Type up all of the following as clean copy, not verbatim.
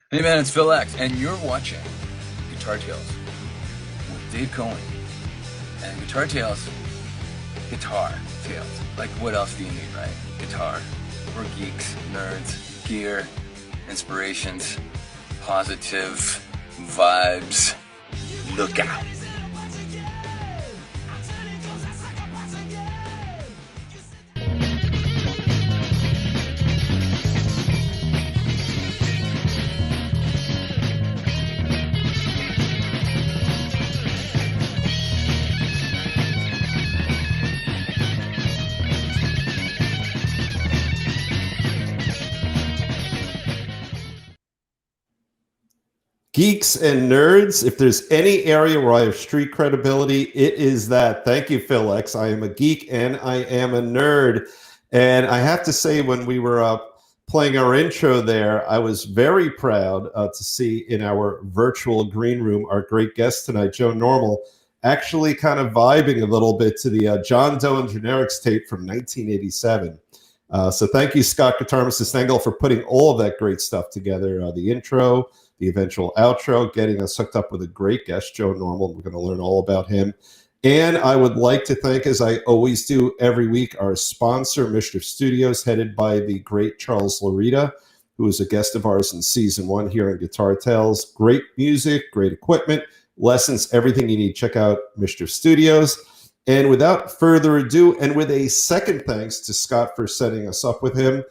Hey man, it's Phil X, and you're watching Guitar Tales with Dave Cohen. And Guitar Tales, Guitar Tales. Like, what else do you need, right? Guitar. We're geeks, nerds, gear, inspirations, positive vibes. Look out. Geeks and nerds, if there's any area where I have street credibility, it is that. Thank you, Phil X. I am a geek and I am a nerd. And I have to say, when we were playing our intro there, I was very proud to see in our virtual green room our great guest tonight, Joe Normal, actually kind of vibing a little bit to the John Doe and Generics tape from 1987. So thank you, Scott Guitarist Stengel, for putting all of that great stuff together, the intro, the eventual outro, getting us hooked up with a great guest, Joe Normal. We're going to learn all about him. And I would like to thank, as I always do every week, our sponsor, Mischief Studios, headed by the great Charles Larita, who is a guest of ours in season 1 here on Guitar Tales. Great music, great equipment, lessons, everything you need. Check out Mischief Studios. And without further ado, and with a second thanks to Scott for setting us up with him,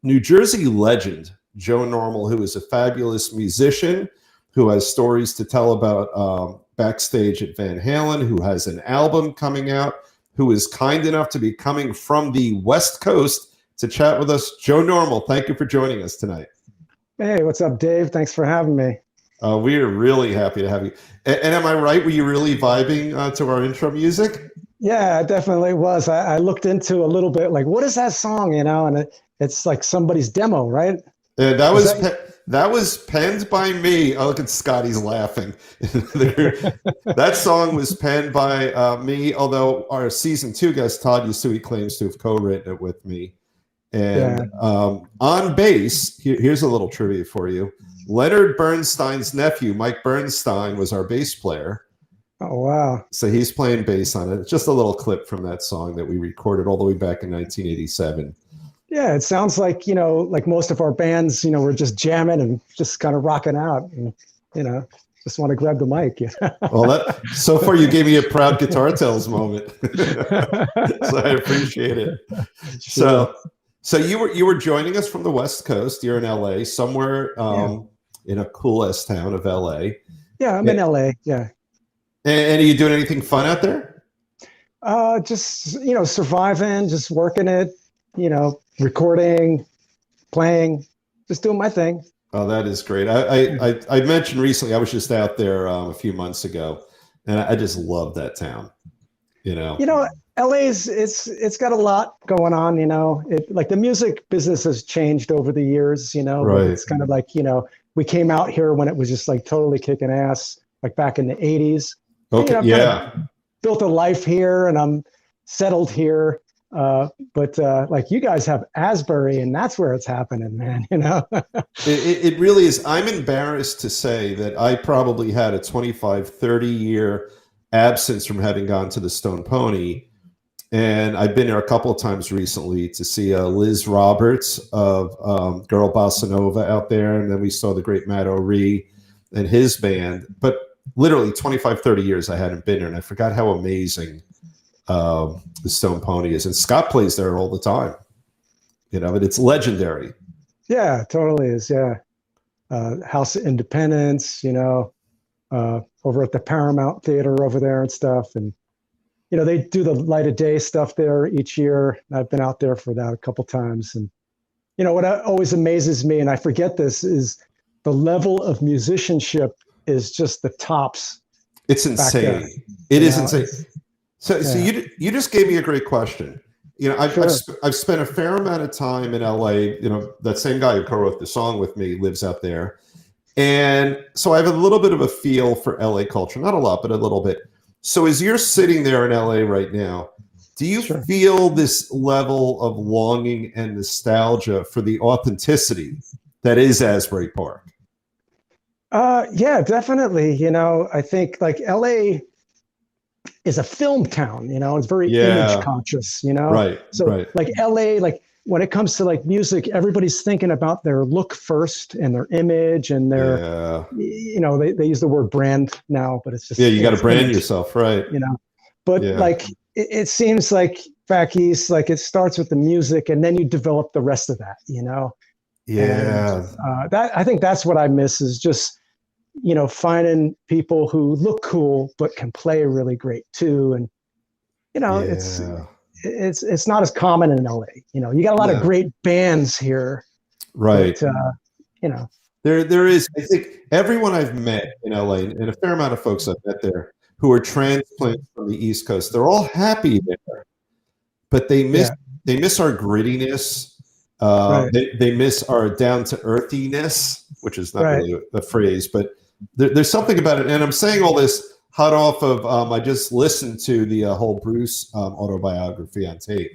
New Jersey legend, Joe Normal, who is a fabulous musician, who has stories to tell about backstage at Van Halen, who has an album coming out, who is kind enough to be coming from the West Coast to chat with us. Joe Normal, thank you for joining us tonight. Hey, what's up, Dave? Thanks for having me. We are really happy to have you. And am I right? Were you really vibing to our intro music? Yeah, it definitely was. I looked into a little bit, like, what is that song, and it's like somebody's demo, right? That was penned by me. Oh, look at Scotty's laughing. That song was penned by me, although our season 2 guest, Todd Yasui, claims to have co-written it with me. And on bass, here's a little trivia for you. Leonard Bernstein's nephew, Mike Bernstein, was our bass player. Oh, wow. So he's playing bass on it. It's just a little clip from that song that we recorded all the way back in 1987. Yeah, it sounds like, like most of our bands, we're just jamming and just kind of rocking out and, just want to grab the mic. Well, so far you gave me a proud Guitar Tales moment. So I appreciate it. Sure. So you were joining us from the West Coast. You're in LA, somewhere in a cool-ass town of LA. Yeah, I'm in LA, yeah. And are you doing anything fun out there? Just, surviving, just working it, recording, playing, just doing my thing. Oh, that is great. I mentioned recently, I was just out there a few months ago, and I just love that town. LA's it's got a lot going on, like the music business has changed over the years, Right. It's kind of like, we came out here when it was just like totally kicking ass, like back in the 80s. Okay, And, yeah. Built a life here and I'm settled here. But like you guys have Asbury and that's where it's happening, man, It really is. I'm embarrassed to say that I probably had a 25, 30 year absence from having gone to the Stone Pony. And I've been there a couple of times recently to see Liz Roberts of Girl Bossa Nova out there. And then we saw the great Matt O'Ree and his band. But literally 25, 30 years I hadn't been there. And I forgot how amazing the Stone Pony is. And Scott plays there all the time. And it's legendary. Yeah, totally is. Yeah. House of Independence, over at the Paramount Theater over there and stuff. And, they do the Light of Day stuff there each year. I've been out there for that a couple times. And, what always amazes me, and I forget this, is the level of musicianship is just the tops. It's insane. It is insane. So you just gave me a great question. I've spent a fair amount of time in LA. That same guy who co-wrote the song with me lives out there. And so I have a little bit of a feel for LA culture, not a lot, but a little bit. So as you're sitting there in LA right now, do you feel this level of longing and nostalgia for the authenticity that is Asbury Park. Yeah, definitely. You know, I think like LA is a film town, you know, it's very image Yeah, conscious, you know. right, So right. like LA, like when it comes to like music, everybody's thinking about their look first and their image and their, Yeah, you know, they use the word brand now, but it's yeah. just You got to it's brand image, yourself, right? you know. But Yeah, like it seems like back east, like it starts with the music and then you develop the rest of that, you know. And yeah, that I think that's what I miss is just, you know, finding people who look cool but can play really great too. And you know, yeah. it's not as common in LA. You know, you got a lot of No, great bands here, right. but you know, There is. I think everyone I've met in LA, and a fair amount of folks I've met there, who are transplants from the East Coast, they're all happy there, but yeah, they miss our grittiness. right, They miss our down to earthiness, which is not right, really a phrase, but there's something about it. And I'm saying all this hot off of I just listened to the whole Bruce autobiography on tape.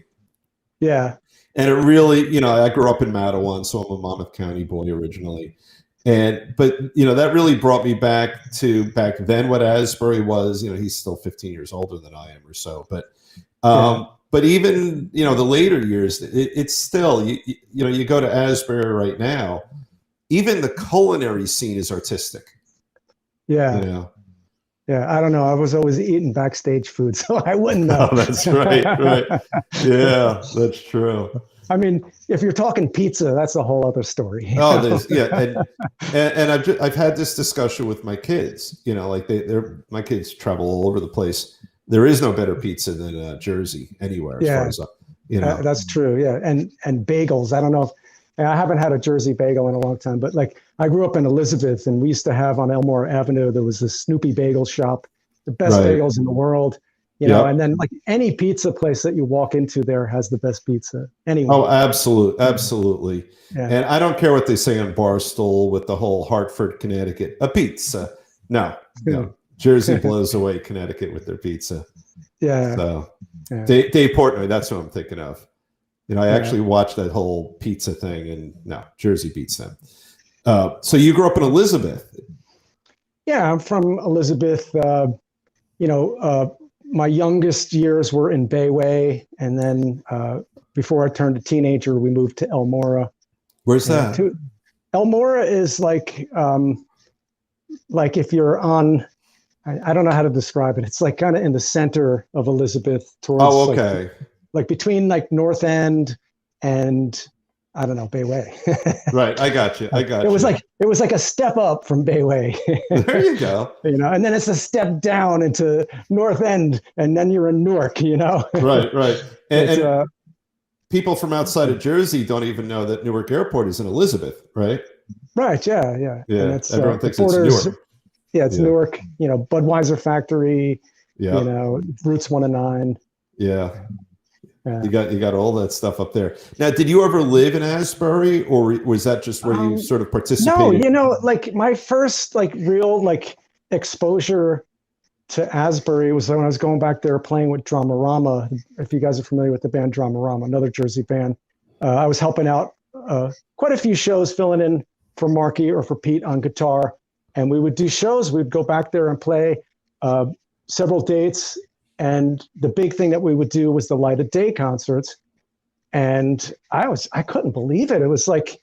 yeah, And it really, you know, I grew up in Matawan, so I'm a Monmouth County boy originally. But you know, that really brought me back to back then what Asbury was. You know, he's still 15 years older than I am or so. yeah, But even, you know, the later years, it's still, you know, you go to Asbury right now, even the culinary scene is artistic, you yeah, know. yeah. I don't know. I was always eating backstage food, so I wouldn't know. Oh, that's right, right. Yeah, that's true. I mean, if you're talking pizza, that's a whole other story. You Oh, know? there's yeah, and I've had this discussion with my kids. You know, like they're my kids travel all over the place. There is no better pizza than Jersey anywhere, as far Yeah, as you know. that's true. Yeah, and bagels. I don't know if I haven't had a Jersey bagel in a long time, but like I grew up in Elizabeth, and we used to have on Elmore Avenue there was this Snoopy Bagel shop, the best Right. bagels in the world. You know, and Yep. then like any pizza place that you walk into there has the best pizza. Anyone. Oh, absolutely, absolutely. Yeah, And I don't care what they say on Barstool with the whole Hartford, Connecticut, a pizza. No, no. Jersey blows away Connecticut with their pizza. yeah, So yeah, Dave Portnoy, that's what I'm thinking of. You know, I yeah. actually watched that whole pizza thing, and no, Jersey beats them. So you grew up in Elizabeth. Yeah, I'm from Elizabeth. You know, my youngest years were in Bayway, and then before I turned a teenager, we moved to Elmora. Where's And that? Elmora is like if you're on, I don't know how to describe it. It's like kind of in the center of Elizabeth, towards Oh, okay. like between like North End and I don't know, Bayway. Right. I got you. I got you. It was like a step up from Bayway. There you go. You know, and then it's a step down into North End, and then you're in Newark, you know. Right, right. It's, And people from outside of Jersey don't even know that Newark Airport is in Elizabeth, right? right, yeah, yeah. Yeah. And it's Everyone the thinks it's borders, Newark. yeah, it's Yeah. Newark, you know, Budweiser factory, Yeah. you know, Routes 1 and 9. Yeah. Yeah. You got all that stuff up there. Now, did you ever live in Asbury, or was that just where you sort of participated? No, you know, like my first like real like exposure to Asbury was when I was going back there playing with Dramarama. If you guys are familiar with the band Dramarama, another Jersey band, I was helping out quite a few shows, filling in for Marky or for Pete on guitar, and we would do shows. We'd go back there and play several dates. And the big thing that we would do was the light of day concerts. And I couldn't believe it. It was like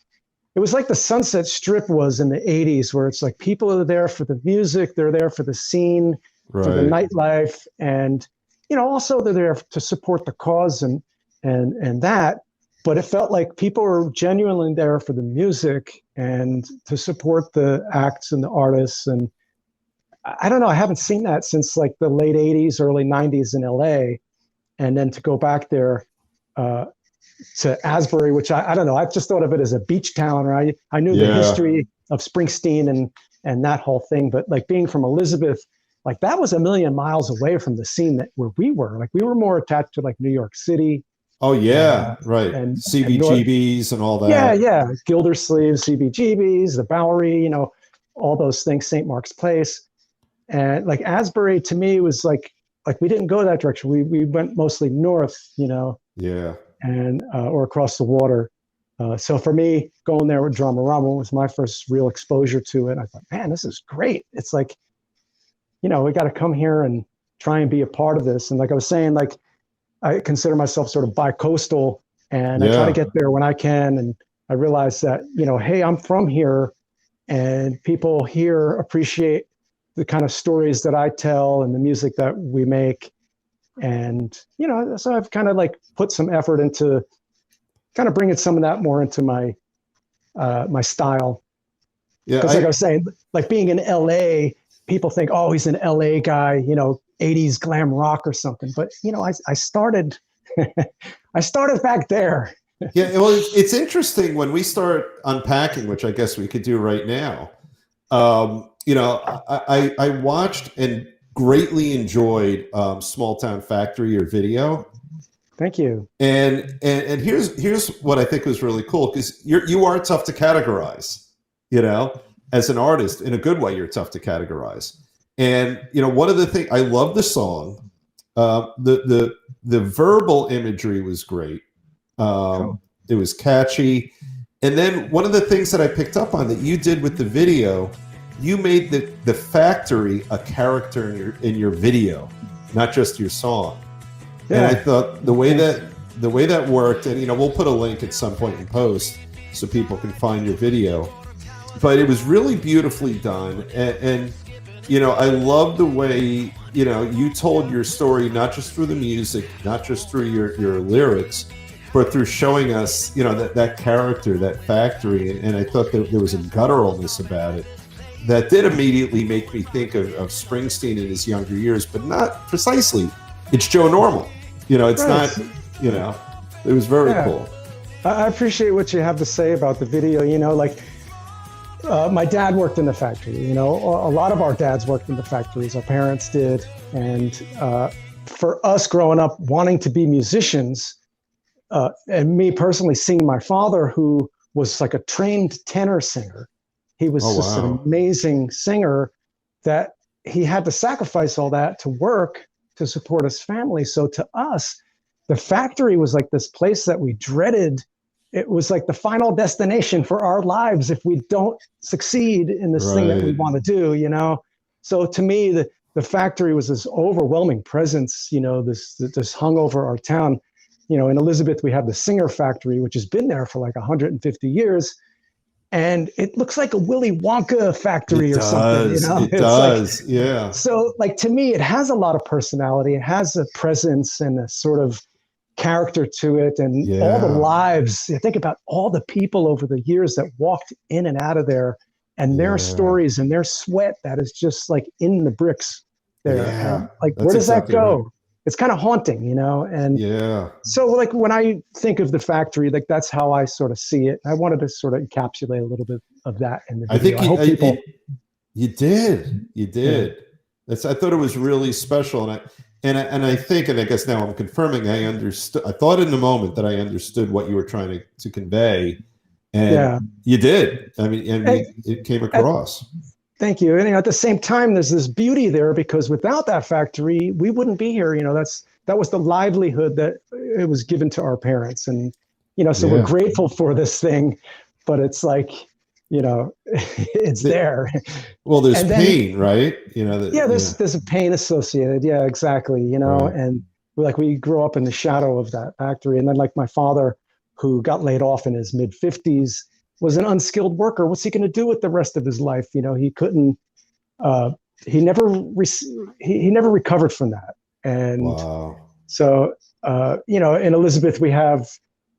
the Sunset Strip was in the 80s, where it's like people are there for the music, they're there for the scene, for the Right. nightlife, and you know, also they're there to support the cause and that. But it felt like people were genuinely there for the music and to support the acts and the artists. And I don't know, I haven't seen that since like the late 80s, early 90s in LA. And then to go back there to Asbury, which I don't know, I just thought of it as a beach town, right? I knew the Yeah. history of Springsteen and that whole thing, but like being from Elizabeth, like that was a million miles away from the scene where we were. Like we were more attached to like New York City. Oh, yeah. Right. And CBGBs and all that. yeah, yeah, Gildersleeve, CBGBs, the Bowery, you know, all those things, St. Mark's Place. And like Asbury to me was like we didn't go that direction. We went mostly north, you know, Yeah. and or across the water. So for me, going there with Dramarama was my first real exposure to it. I thought, man, this is great. It's like, we got to come here and try and be a part of this. And like I was saying, like I consider myself sort of bi-coastal, and I try to get there when I can. And I realize that, hey, I'm from here, and people here appreciate the kind of stories that I tell and the music that we make. And, so I've kind of like put some effort into kind of bringing some of that more into my my style. Yeah, because like I was saying, like being in LA, people think, oh, he's an LA guy, 80s glam rock or something. But I started I started back there. Yeah, well, it's interesting when we start unpacking, which I guess we could do right now. I watched and greatly enjoyed Small Town Factory, your video. Thank you. And here's what I think was really cool, because you are tough to categorize, as an artist. In a good way, you're tough to categorize. And one of the things, I love the song. The verbal imagery was great. It was catchy. And then one of the things that I picked up on that you did with the video, you made the factory a character in your video, not just your song. Yeah. And I thought the way that worked, and we'll put a link at some point in post so people can find your video, but it was really beautifully done. And I love the way you told your story, not just through the music, not just through your lyrics, but through showing us that character, that factory. And I thought that there was a gutturalness about it that did immediately make me think of Springsteen in his younger years, but not precisely. It's Joe Normal. It's right. Not, it was very cool. I appreciate what you have to say about the video. My dad worked in the factory. A lot of our dads worked in the factories. Our parents did. And for us growing up wanting to be musicians, and me personally seeing my father, who was like a trained tenor singer, he was just an amazing singer, that he had to sacrifice all that to work to support his family. So to us, the factory was like this place that we dreaded. It was like the final destination for our lives if we don't succeed in this thing that we want to do, So to me, the factory was this overwhelming presence, this hung over our town. In Elizabeth, we have the Singer Factory, which has been there for like 150 years. And it looks like a Willy Wonka factory or something. It does, yeah. So, like, to me, it has a lot of personality. It has a presence and a sort of character to it, and all the lives. Think about all the people over the years that walked in and out of there, and their stories and their sweat that is just like in the bricks there. Yeah, like, where does that go? Right. It's kind of haunting, and so like when I think of the factory, like that's how I sort of see it. I wanted to sort of encapsulate a little bit of that in the video. I think you did. I thought it was really special, and I think, and I guess now I'm confirming, I understood. I thought in the moment that I understood what you were trying to convey, and you did. I mean, it came across. Thank you. And at the same time, there's this beauty there, because without that factory, we wouldn't be here. That was the livelihood that it was given to our parents. And, so we're grateful for this thing, but it's like, it's there. Well, there's pain, right? There's a pain associated. Yeah, exactly. And we grew up in the shadow of that factory. And then like my father, who got laid off in his mid 50s, was an unskilled worker. What's he going to do with the rest of his life? He couldn't, he never recovered from that. And so, in Elizabeth, we have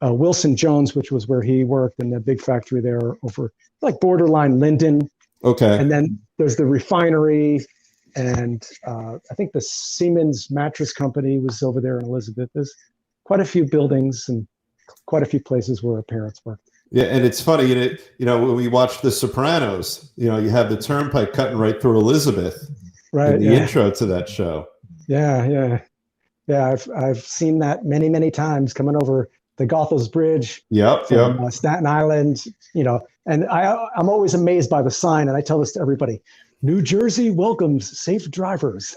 Wilson Jones, which was where he worked in the big factory there over like borderline Linden. Okay. And then there's the refinery, and I think the Siemens mattress company was over there in Elizabeth. There's quite a few buildings and quite a few places where our parents worked. Yeah, and it's funny, when we watch The Sopranos, you have the turnpike cutting right through Elizabeth, right? In the intro to that show. Yeah. I've seen that many, many times coming over the Goethals Bridge. From Staten Island. And I'm always amazed by the sign, and I tell this to everybody. New Jersey welcomes safe drivers.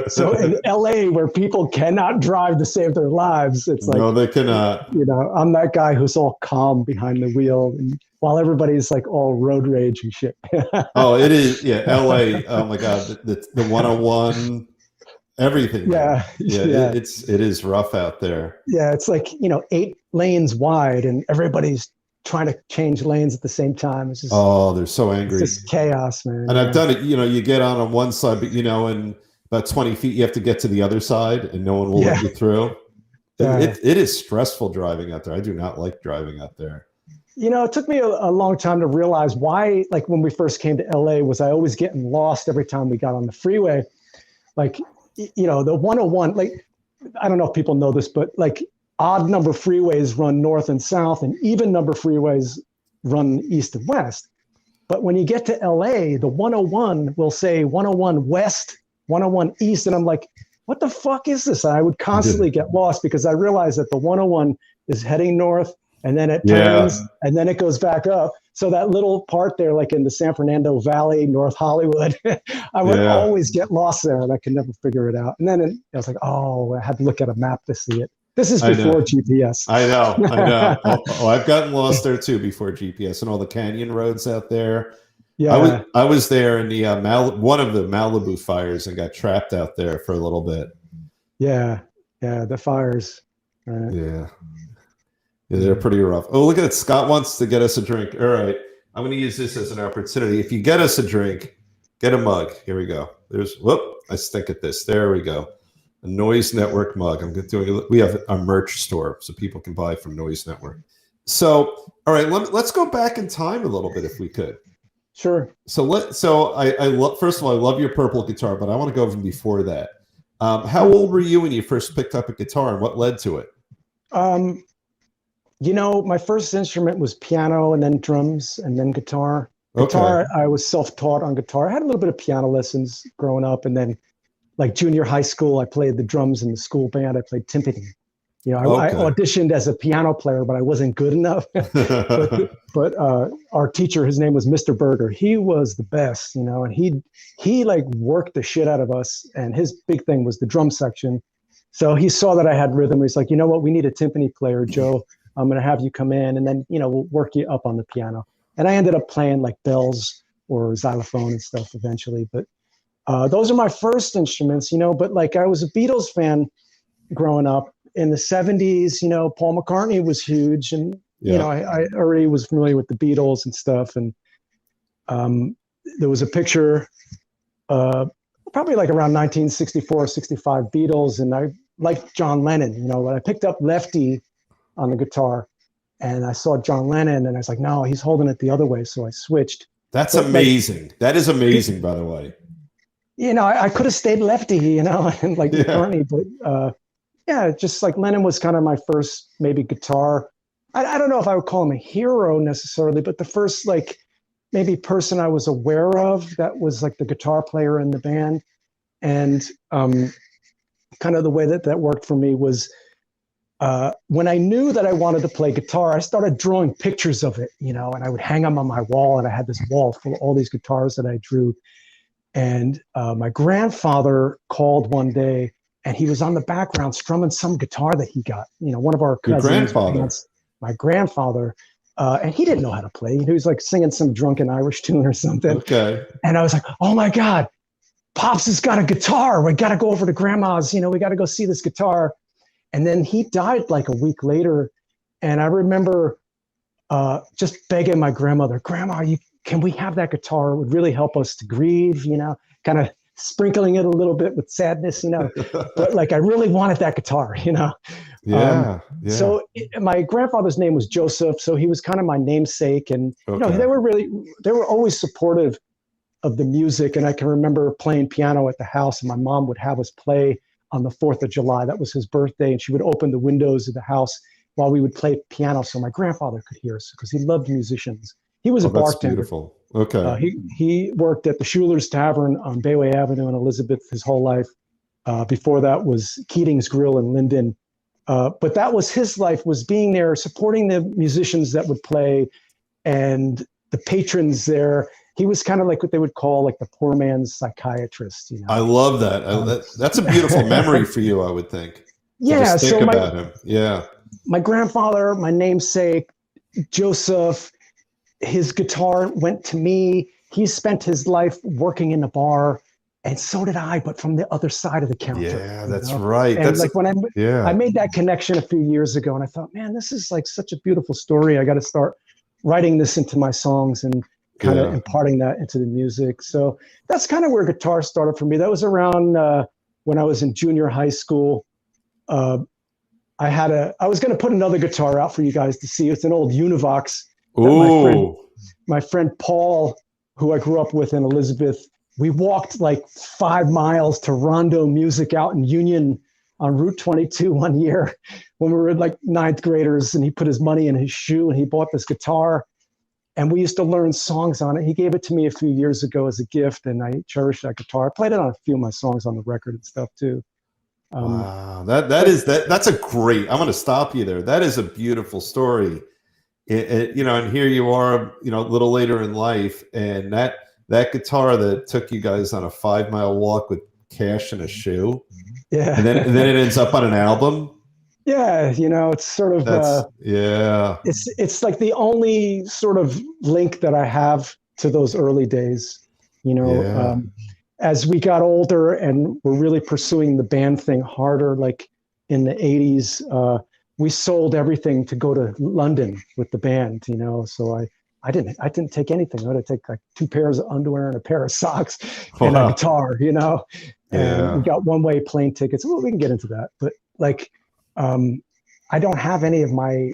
So in LA, where people cannot drive to save their lives, it's like, No, they cannot. I'm that guy who's all calm behind the wheel, and while everybody's like all road rage and shit. Oh, it is. Yeah, LA. Oh my God, the 101, everything. Yeah, Yeah, yeah. it is rough out there. Yeah, it's like, 8 lanes wide and everybody's trying to change lanes at the same time. Oh, they're so It's angry. just chaos, man. And Yeah. I've done it. You get on one side, but in about 20 feet, you have to get to the other side, and no one will let you through. Yeah. It is stressful driving out there. I do not like driving out there. It took me a long time to realize why, like when we first came to LA, was I always getting lost every time we got on the freeway. Like, the 101, like, I don't know if people know this, but like odd number freeways run north and south, and even number freeways run east and west. But when you get to LA, the 101 will say 101 west, 101 east. And I'm like, what the fuck is this? And I would constantly get lost because I realized that the 101 is heading north, and then it turns, and then it goes back up. So that little part there, like in the San Fernando Valley, North Hollywood, I would always get lost there, and I could never figure it out. And then I was like, oh, I had to look at a map to see it. This is before GPS. I know. I've gotten lost there too before GPS, and all the canyon roads out there. Yeah, I was there in the one of the Malibu fires and got trapped out there for a little bit. Yeah, the fires. Yeah, they're pretty rough. Oh, look at it. Scott wants to get us a drink. All right, I'm going to use this as an opportunity. If you get us a drink, get a mug. Here we go. I stink at this. There we go. A Noise Network mug. We have a merch store so people can buy from Noise Network. So, all right, let's go back in time a little bit if we could. Sure. So I love, first of all, I love your purple guitar, but I want to go even before that. How old were you when you first picked up a guitar, and what led to it? My first instrument was piano, and then drums, and then guitar. Guitar, I was self-taught on guitar. I had a little bit of piano lessons growing up, and then like junior high school, I played the drums in the school band. I played timpani. I auditioned as a piano player, but I wasn't good enough. but our teacher, his name was Mr. Berger. He was the best, and he like worked the shit out of us. And his big thing was the drum section. So he saw that I had rhythm. He's like, you know what? We need a timpani player, Joe. I'm going to have you come in, and then, we'll work you up on the piano. And I ended up playing like bells or xylophone and stuff eventually. But those are my first instruments, but like I was a Beatles fan growing up in the 70s, Paul McCartney was huge. And, I already was familiar with the Beatles and stuff. And there was a picture, probably like around 1964, 65 Beatles. And I liked John Lennon, when I picked up Lefty on the guitar and I saw John Lennon, and I was like, no, he's holding it the other way. So I switched. That's amazing. That is amazing, by the way. I could have stayed Lefty, and like McCartney, but just like Lennon was kind of my first maybe guitar. I don't know if I would call him a hero necessarily, but the first like maybe person I was aware of that was like the guitar player in the band. And kind of the way that worked for me was when I knew that I wanted to play guitar, I started drawing pictures of it, and I would hang them on my wall, and I had this wall full of all these guitars that I drew. And my grandfather called one day, and he was on the background strumming some guitar that he got. One of our cousins. My grandfather, and he didn't know how to play. He was like singing some drunken Irish tune or something. Okay. And I was like, oh my God, Pops has got a guitar. We got to go over to Grandma's. We got to go see this guitar. And then he died like a week later, and I remember just begging my grandmother, Grandma, can we have that guitar? It would really help us to grieve, kind of sprinkling it a little bit with sadness, but like I really wanted that guitar, So my grandfather's name was Joseph, so he was kind of my namesake, and they were always supportive of the music. And I can remember playing piano at the house, and my mom would have us play on the 4th of July. That was his birthday, and she would open the windows of the house while we would play piano so my grandfather could hear us, because he loved musicians. He was a bartender. That's beautiful. Okay. He worked at the Schuler's Tavern on Bayway Avenue in Elizabeth his whole life. Before that was Keating's Grill in Linden. But that was his life, was being there, supporting the musicians that would play and the patrons there. he was kind of like what they would call like the poor man's psychiatrist, you know. I love that. That's a beautiful memory for you, I would think. Yeah. Just think about him. Yeah. My grandfather, my namesake, Joseph, his guitar went to me. He spent his life working in a bar, and so did I, but from the other side of the counter. Yeah, that's right. And that's like when I made that connection a few years ago, and I thought, man, this is like such a beautiful story. I got to start writing this into my songs and kind of imparting that into the music. So that's kind of where guitar started for me. That was around when I was in junior high school. I was going to put another guitar out for you guys to see. It's an old Univox. My friend Paul, who I grew up with in Elizabeth, we walked like 5 miles to Rondo Music out in Union on Route 22 one year when we were like 9th graders, and he put his money in his shoe and he bought this guitar, and we used to learn songs on it. He gave it to me a few years ago as a gift, and I cherished that guitar. I played it on a few of my songs on the record and stuff too. Wow, that's a great. I'm going to stop you there. That is a beautiful story. And here you are, a little later in life, and that guitar that took you guys on a 5-mile walk with cash in a shoe, and then it ends up on an album. Yeah, it's sort of It's like the only sort of link that I have to those early days. As we got older and we're really pursuing the band thing harder, like in the 80s, we sold everything to go to London with the band, so I didn't take anything. I had to take like 2 pairs of underwear and a pair of socks and a guitar, and we got one-way plane tickets. Well, we can get into that, but like, I don't have any of my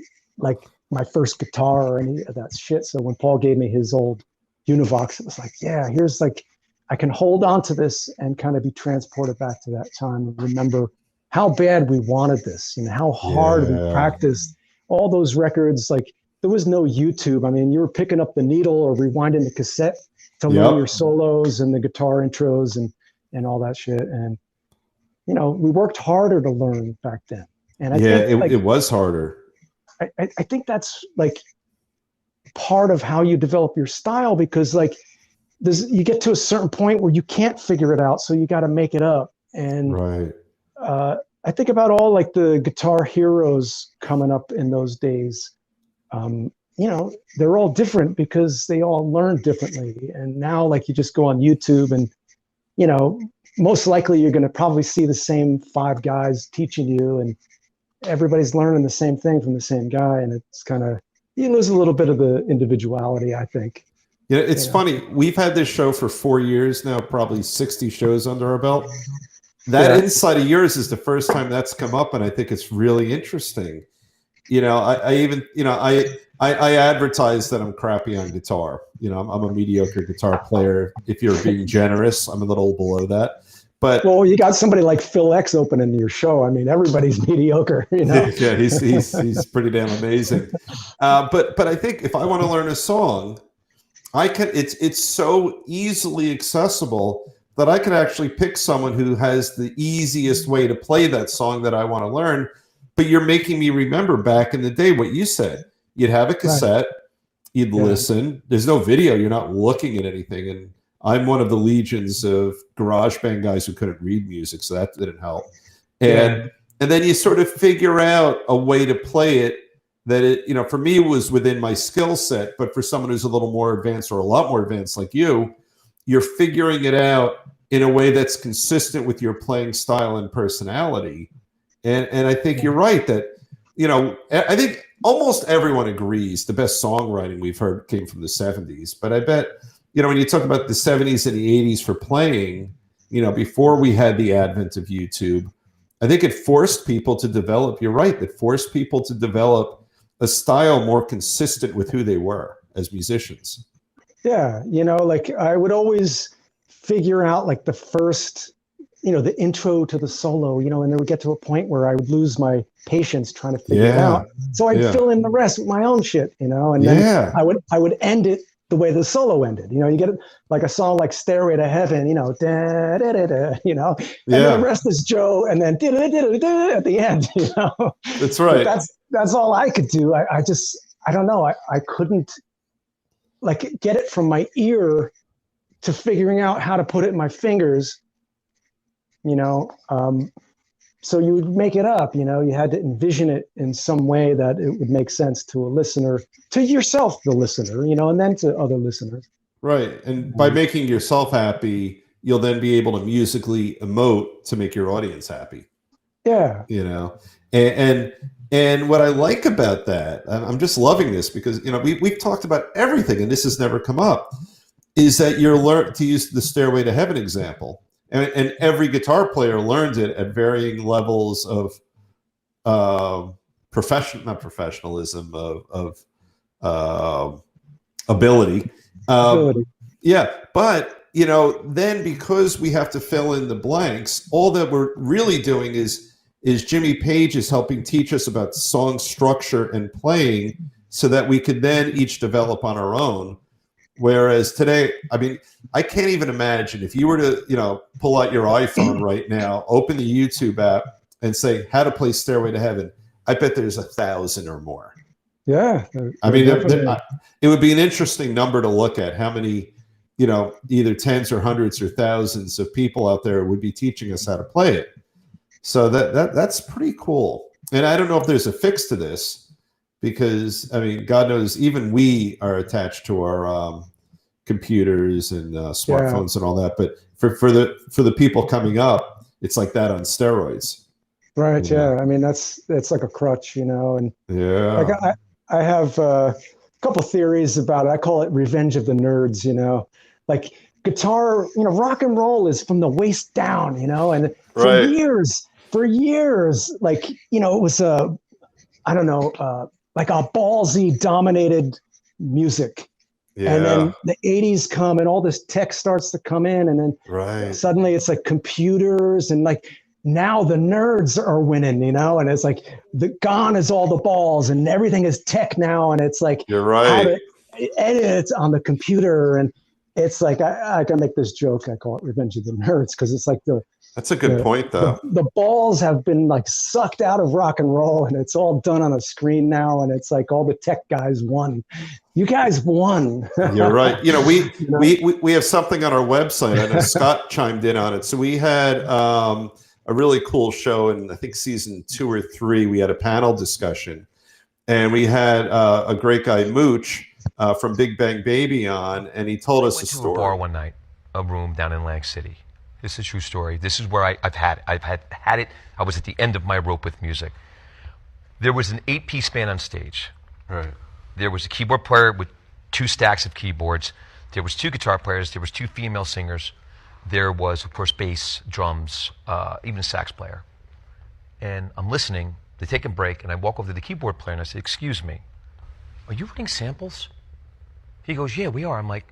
first guitar or any of that shit. So when Paul gave me his old Univox, it was like, yeah, here's like, I can hold on to this and kind of be transported back to that time and remember how bad we wanted this, how hard we practiced all those records. Like, there was no YouTube. I mean, you were picking up the needle or rewinding the cassette to learn your solos and the guitar intros and all that shit. And, we worked harder to learn back then. And I think, it was harder. I think that's like part of how you develop your style, because like you get to a certain point where you can't figure it out. So you got to make it up. And I think about all like the guitar heroes coming up in those days. They're all different because they all learn differently. And now like you just go on YouTube and, most likely you're going to probably see the same 5 guys teaching you, and everybody's learning the same thing from the same guy. And it's kind of, you lose a little bit of the individuality, I think. Yeah, it's funny. We've had this show for 4 years now, probably 60 shows under our belt. That insight of yours is the first time that's come up, and I think it's really interesting. I advertise that I'm crappy on guitar. I'm a mediocre guitar player. If you're being generous, I'm a little below that. But you got somebody like Phil X opening your show. I mean, everybody's mediocre. Yeah, he's pretty damn amazing. But I think if I want to learn a song, I can. It's so easily accessible that I can actually pick someone who has the easiest way to play that song that I want to learn. But you're making me remember back in the day what you said. You'd have a cassette, you'd listen. There's no video. You're not looking at anything. And I'm one of the legions of garage band guys who couldn't read music, so that didn't help. And then you sort of figure out a way to play it that it, for me, it was within my skill set. But for someone who's a little more advanced or a lot more advanced like you're figuring it out in a way that's consistent with your playing style and personality. And I think you're right that, I think almost everyone agrees the best songwriting we've heard came from the 70s. But I bet, when you talk about the 70s and the 80s for playing, before we had the advent of YouTube, I think it forced people to develop, you're right, it forced people to develop a style more consistent with who they were as musicians. Yeah, like I would always figure out like the first, the intro to the solo, and then would get to a point where I would lose my patience trying to figure it out. So I'd fill in the rest with my own shit, and then I would end it the way the solo ended. You get like a song like Stairway to Heaven, da, da, da, da, and then the rest is Joe, and then da, da, da, da, at the end, That's right. But that's all I could do. I don't know. I couldn't like get it from my ear to figuring out how to put it in my fingers, so you would make it up, you had to envision it in some way that it would make sense to a listener, to yourself, the listener, and then to other listeners. Right. And by making yourself happy, you'll then be able to musically emote to make your audience happy. Yeah. And what I like about that, I'm just loving this because, we've talked about everything and this has never come up, is that you're learning to use the Stairway to Heaven example. And every guitar player learns it at varying levels of not professionalism, of ability. Yeah. But, then because we have to fill in the blanks, all that we're really doing is Jimmy Page is helping teach us about song structure and playing so that we could then each develop on our own. Whereas today, I mean, I can't even imagine if you were to, pull out your iPhone right now, open the YouTube app and say how to play Stairway to Heaven. I bet there's 1,000 or more. Yeah. I mean, it would be an interesting number to look at how many, either tens or hundreds or thousands of people out there would be teaching us how to play it. So that's pretty cool. And I don't know if there's a fix to this because, I mean, God knows even we are attached to our computers and smartphones and all that. But for the people coming up, it's like that on steroids. Right. Yeah. I mean, that's like a crutch, and yeah. Like I have a couple theories about it. I call it revenge of the nerds, like guitar, rock and roll is from the waist down, and for years, like, it was like a ballsy dominated music. Yeah. And then the 80s come and all this tech starts to come in. And then suddenly it's like computers and like now the nerds are winning, and it's like gone is all the balls and everything is tech now. And it's like, you're right. How to edit on the computer. And it's like, I can make this joke. I call it Revenge of the Nerds. Cause it's like that's a good point though. The balls have been like sucked out of rock and roll and it's all done on a screen now. And it's like all the tech guys won. You guys won. You're right. We have something on our website. I know Scott chimed in on it. So we had a really cool show in, I think, season 2 or 3. We had a panel discussion and we had a great guy, Mooch, from Big Bang Baby on, and he told us a story. I went to a bar one night, a room down in Atlantic City. This is a true story. This is where I've had it. I was at the end of my rope with music. There was an 8-piece band on stage. Right. There was a keyboard player with 2 stacks of keyboards. There was 2 guitar players. There was 2 female singers. There was, of course, bass, drums, even a sax player. And I'm listening. They take a break, and I walk over to the keyboard player, and I say, "Excuse me, are you running samples?" He goes, "Yeah, we are." I'm like,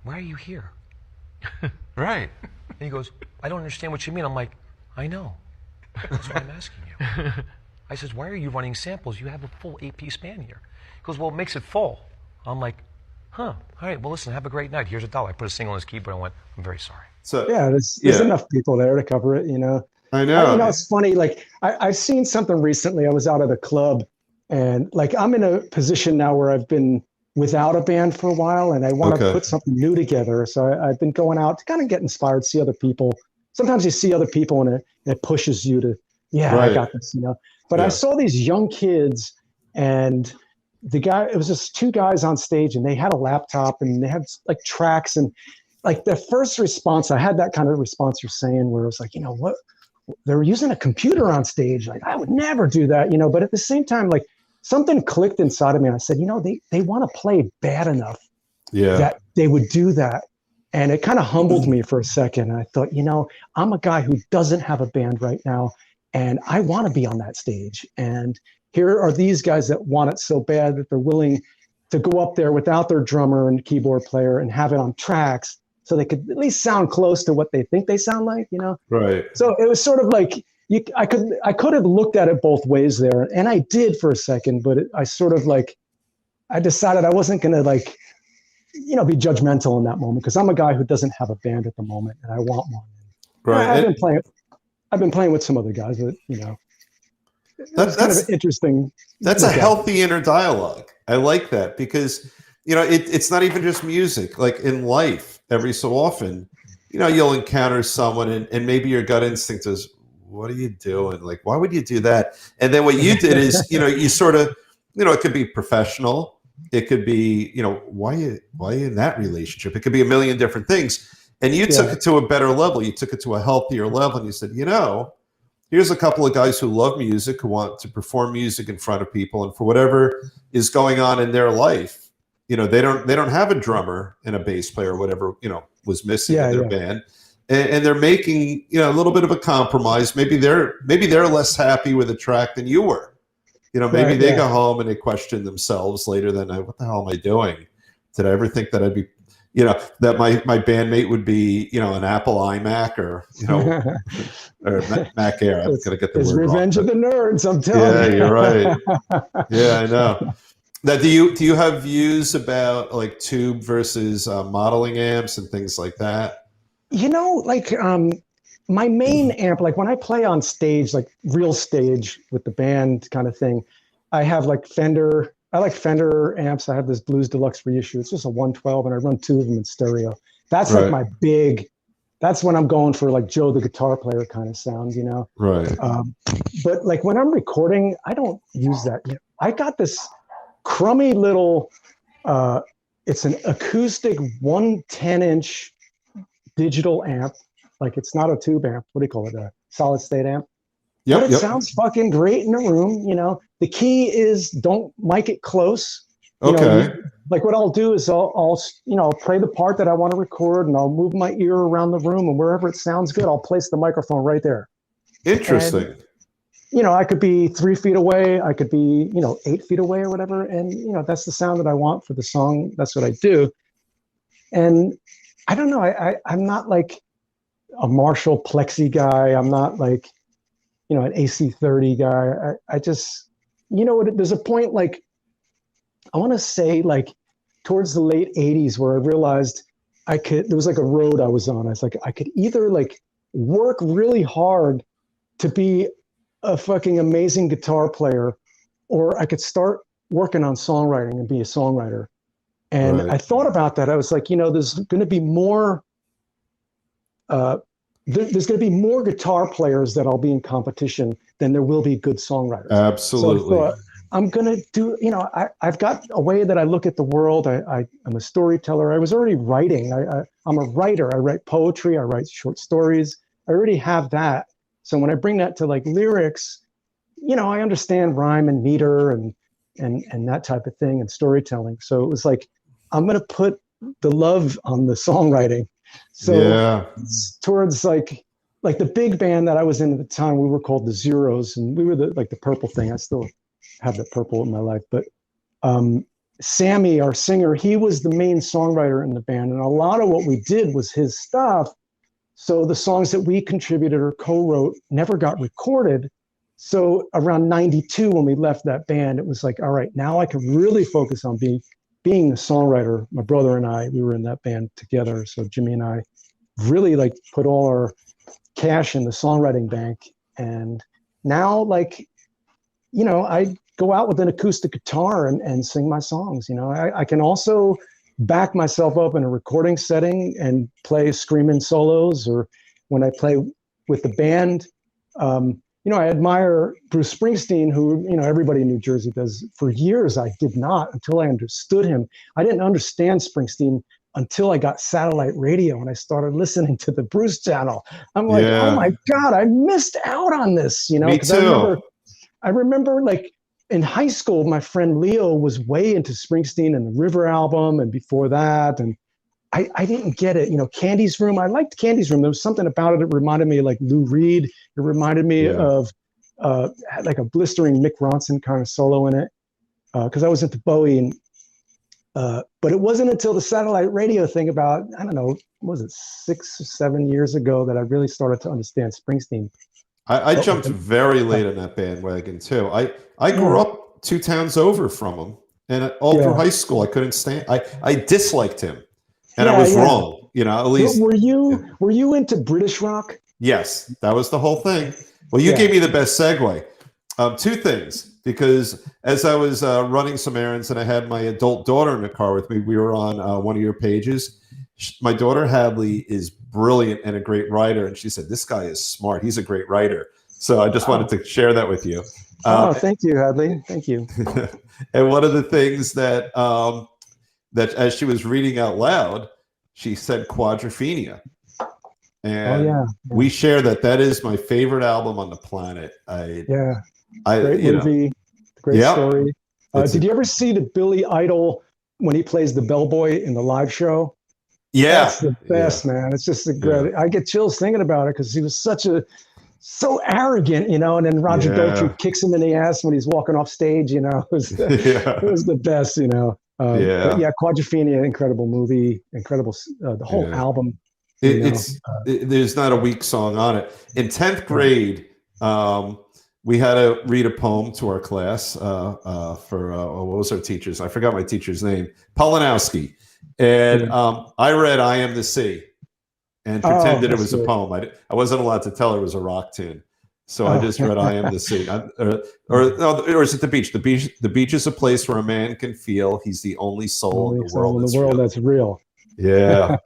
"Why are you here?" Right. And he goes, "I don't understand what you mean." I'm like, "I know. That's why I'm asking you." I says, "Why are you running samples? You have a full 8-piece band here." He goes, "Well, it makes it full." I'm like, "Huh, all right, well, listen, have a great night. Here's $1." I put a single on his keyboard and I went, "I'm very sorry." So yeah, there's enough people there to cover it, I know. It's funny. Like I've seen something recently. I was out at a club and like I'm in a position now where I've been without a band for a while and I want to put something new together. So I've been going out to kind of get inspired, see other people. Sometimes you see other people and it pushes you to, I got this, But I saw these young kids and it was just 2 guys on stage and they had a laptop and they had like tracks and like the first response, I had that kind of response you're saying where it was like, what? They were using a computer on stage. Like I would never do that, but at the same time, like something clicked inside of me. And I said, they want to play bad enough that they would do that. And it kind of humbled me for a second. And I thought, I'm a guy who doesn't have a band right now. And I want to be on that stage. And here are these guys that want it so bad that they're willing to go up there without their drummer and keyboard player and have it on tracks so they could at least sound close to what they think they sound like, Right. So it was sort of like I could have looked at it both ways there, and I did for a second, but I sort of like I decided I wasn't going to like be judgmental in that moment because I'm a guy who doesn't have a band at the moment and I want one. Right. I've been playing with some other guys, but that's kind of interesting. That's a healthy inner dialogue. I like that because it's not even just music. Like in life, every so often, you'll encounter someone and maybe your gut instinct is, what are you doing? Like, why would you do that? And then what you did is, you sort of, it could be professional. It could be, why are you in that relationship? It could be a million different things. And you took it to a better level. You took it to a healthier level. And you said, here's a couple of guys who love music, who want to perform music in front of people. And for whatever is going on in their life, they don't have a drummer and a bass player or whatever, was missing in their band. And they're making, a little bit of a compromise. Maybe they're less happy with a track than you were. Maybe they go home and they question themselves later than, what the hell am I doing? Did I ever think that I'd be, that my bandmate would be, an Apple iMac or, or Mac Air? I'm going to get the word Revenge wrong, of the Nerds, I'm telling you. Yeah, you're right. Yeah, I know. Now, do you have views about like tube versus modeling amps and things like that? My main amp, like when I play on stage, like real stage with the band kind of thing, I have like Fender. I like Fender amps. I have this Blues Deluxe reissue. It's just a 112, and I run 2 of them in stereo. That's like my big. That's when I'm going for like Joe the guitar player kind of sound, Right. But like when I'm recording, I don't use that. I got this crummy little. It's an acoustic 110-inch digital amp. Like it's not a tube amp. What do you call it? A solid state amp. Yep, but it sounds fucking great in the room. The key is don't mic it close. Okay. Like what I'll do is I'll play the part that I want to record, and I'll move my ear around the room, and wherever it sounds good, I'll place the microphone right there. Interesting. And, I could be 3 feet away. I could be 8 feet away or whatever, and that's the sound that I want for the song. That's what I do. And I don't know. I'm not like a Marshall Plexi guy. I'm not like, an AC30 guy. I just, there's a point like, I want to say like towards the late 80s where I realized there was like a road I was on. I was like, I could either like work really hard to be a fucking amazing guitar player, or I could start working on songwriting and be a songwriter. And I thought about that. I was like, there's going to be more, there's going to be more guitar players that I'll be in competition than there will be good songwriters. Absolutely. So I thought, I'm going to do, I've got a way that I look at the world. I'm a storyteller. I was already writing. I'm a writer. I write poetry. I write short stories. I already have that. So when I bring that to like lyrics, I understand rhyme and meter and that type of thing and storytelling. So it was like, I'm going to put the love on the songwriting. So towards like the big band that I was in at the time, we were called the Zeros, and we were the purple thing. I still have the purple in my life, but Sammy, our singer, he was the main songwriter in the band, and a lot of what we did was his stuff. So the songs that we contributed or co-wrote never got recorded. So around 92, when we left that band, it was like, all right, now I can really focus on being the songwriter. My brother and I, we were in that band together. So Jimmy and I really like put all our cash in the songwriting bank. And now like, I go out with an acoustic guitar and sing my songs. I can also back myself up in a recording setting and play screaming solos, or when I play with the band. I admire Bruce Springsteen, who, everybody in New Jersey does. For years, I did not until I understood him. I didn't understand Springsteen until I got satellite radio and I started listening to the Bruce channel. I'm like, oh my God, I missed out on this, Me too. I remember like in high school, my friend Leo was way into Springsteen and the River album and before that. And I didn't get it. Candy's Room. I liked Candy's Room. There was something about it. It reminded me of like Lou Reed. It reminded me of like a blistering Mick Ronson kind of solo in it. Because I was into Bowie. And but it wasn't until the satellite radio thing about, I don't know, was it 6 or 7 years ago that I really started to understand Springsteen. I jumped very late on that bandwagon too. I grew up 2 towns over from him, and all through high school I couldn't stand. I disliked him, and I was wrong. At least. Were you into British rock? Yes, that was the whole thing. Well, you gave me the best segue. 2 things. because as I was running some errands and I had my adult daughter in the car with me, we were on one of your pages. My daughter Hadley is brilliant and a great writer, and she said, "This guy is smart. He's a great writer." So I just wanted to share that with you. Thank you, Hadley. Thank you. And one of the things that that as she was reading out loud, she said quadrophenia. And we share that. That is my favorite album on the planet. Great movie, great story. Did you ever see the Billy Idol when he plays the bellboy in the live show? Yeah, that's the best, man. It's just a great. I get chills thinking about it because he was so arrogant, and then Roger Daltrey kicks him in the ass when he's walking off stage. It was the best, Quadrophenia, incredible movie, incredible. The whole album. There's not a weak song on it. In 10th grade, we had to read a poem to our class for what was our teacher's? I forgot my teacher's name, Polanowski. And I read "I Am the Sea" and pretended it was a poem. I wasn't allowed to tell her it was a rock tune, so I just read "I Am the Sea." Or is it the beach? The beach is a place where a man can feel he's the only soul in the world that's real. Yeah,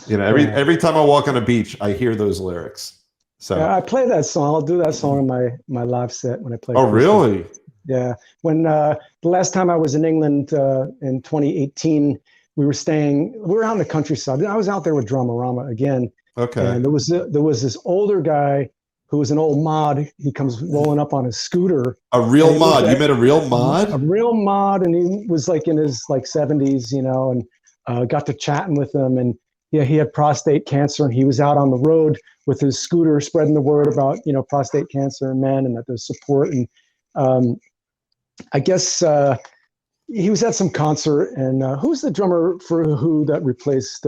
every time I walk on a beach, I hear those lyrics. So I play that song. I'll do that song in my live set when I play. Oh, really? Yeah. When the last time I was in England in 2018. We were out in the countryside. I was out there with Dramarama again. Okay. And there was this older guy who was an old mod. He comes rolling up on his scooter. A real mod. You met a real mod? A real mod. And he was like in his 70s, and got to chatting with him. And he had prostate cancer, and he was out on the road with his scooter spreading the word about, prostate cancer in men and that there's support. And I guess he was at some concert, and who's the drummer for Who that replaced